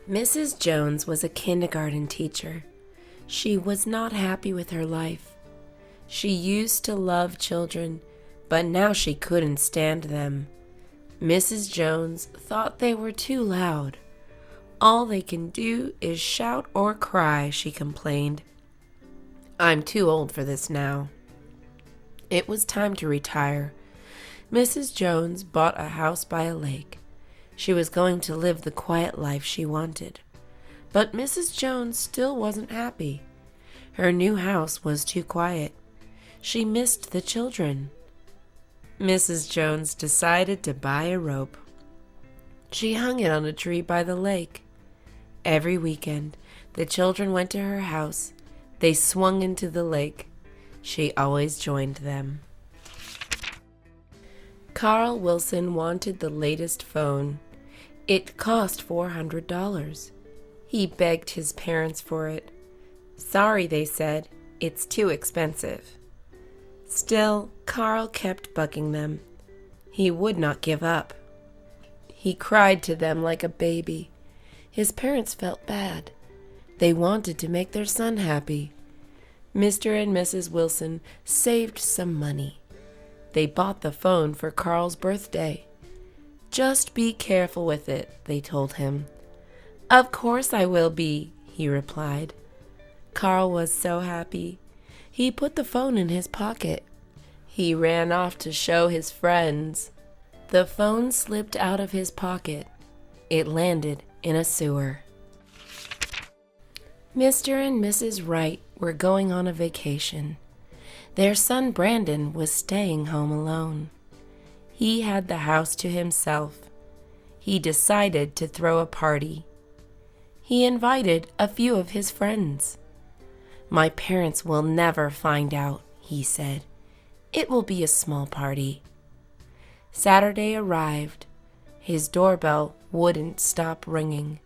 Mrs. Jones was a kindergarten teacher. She was not happy with her life. She used to love children, but now she couldn't stand them. Mrs. Jones thought they were too loud. "All they can do is shout or cry," she complained. "I'm too old for this now." It was time to retire. Mrs. Jones bought a house by a lake. She was going to live the quiet life she wanted. But Mrs. Jones still wasn't happy. Her new house was too quiet. She missed the children. Mrs. Jones decided to buy a rope. She hung it on a tree by the lake. Every weekend, the children went to her house. They swung into the lake. She always joined them. Carl Wilson wanted the latest phone. It cost $400. He begged his parents for it. "Sorry," they said, "it's too expensive." Still, Carl kept bugging them. He would not give up. He cried to them like a baby. His parents felt bad. They wanted to make their son happy. Mr. and Mrs. Wilson saved some money. They bought the phone for Carl's birthday. "Just be careful with it," they told him. "Of course I will be," he replied. Carl was so happy. He put the phone in his pocket. He ran off to show his friends. The phone slipped out of his pocket. It landed in a sewer. Mr. and Mrs. Wright were going on a vacation. Their son Brandon was staying home alone. He had the house to himself. He decided to throw a party. He invited a few of his friends. "My parents will never find out," he said. "It will be a small party." Saturday arrived. His doorbell wouldn't stop ringing.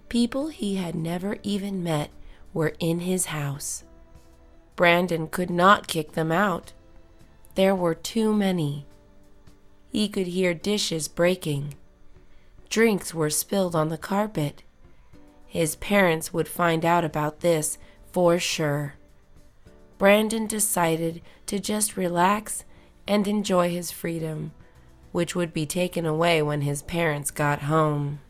People he had never even met were in his house. Brandon could not kick them out. There were too many. He could hear dishes breaking. Drinks were spilled on the carpet. His parents would find out about this for sure. Brandon decided to just relax and enjoy his freedom, which would be taken away when his parents got home.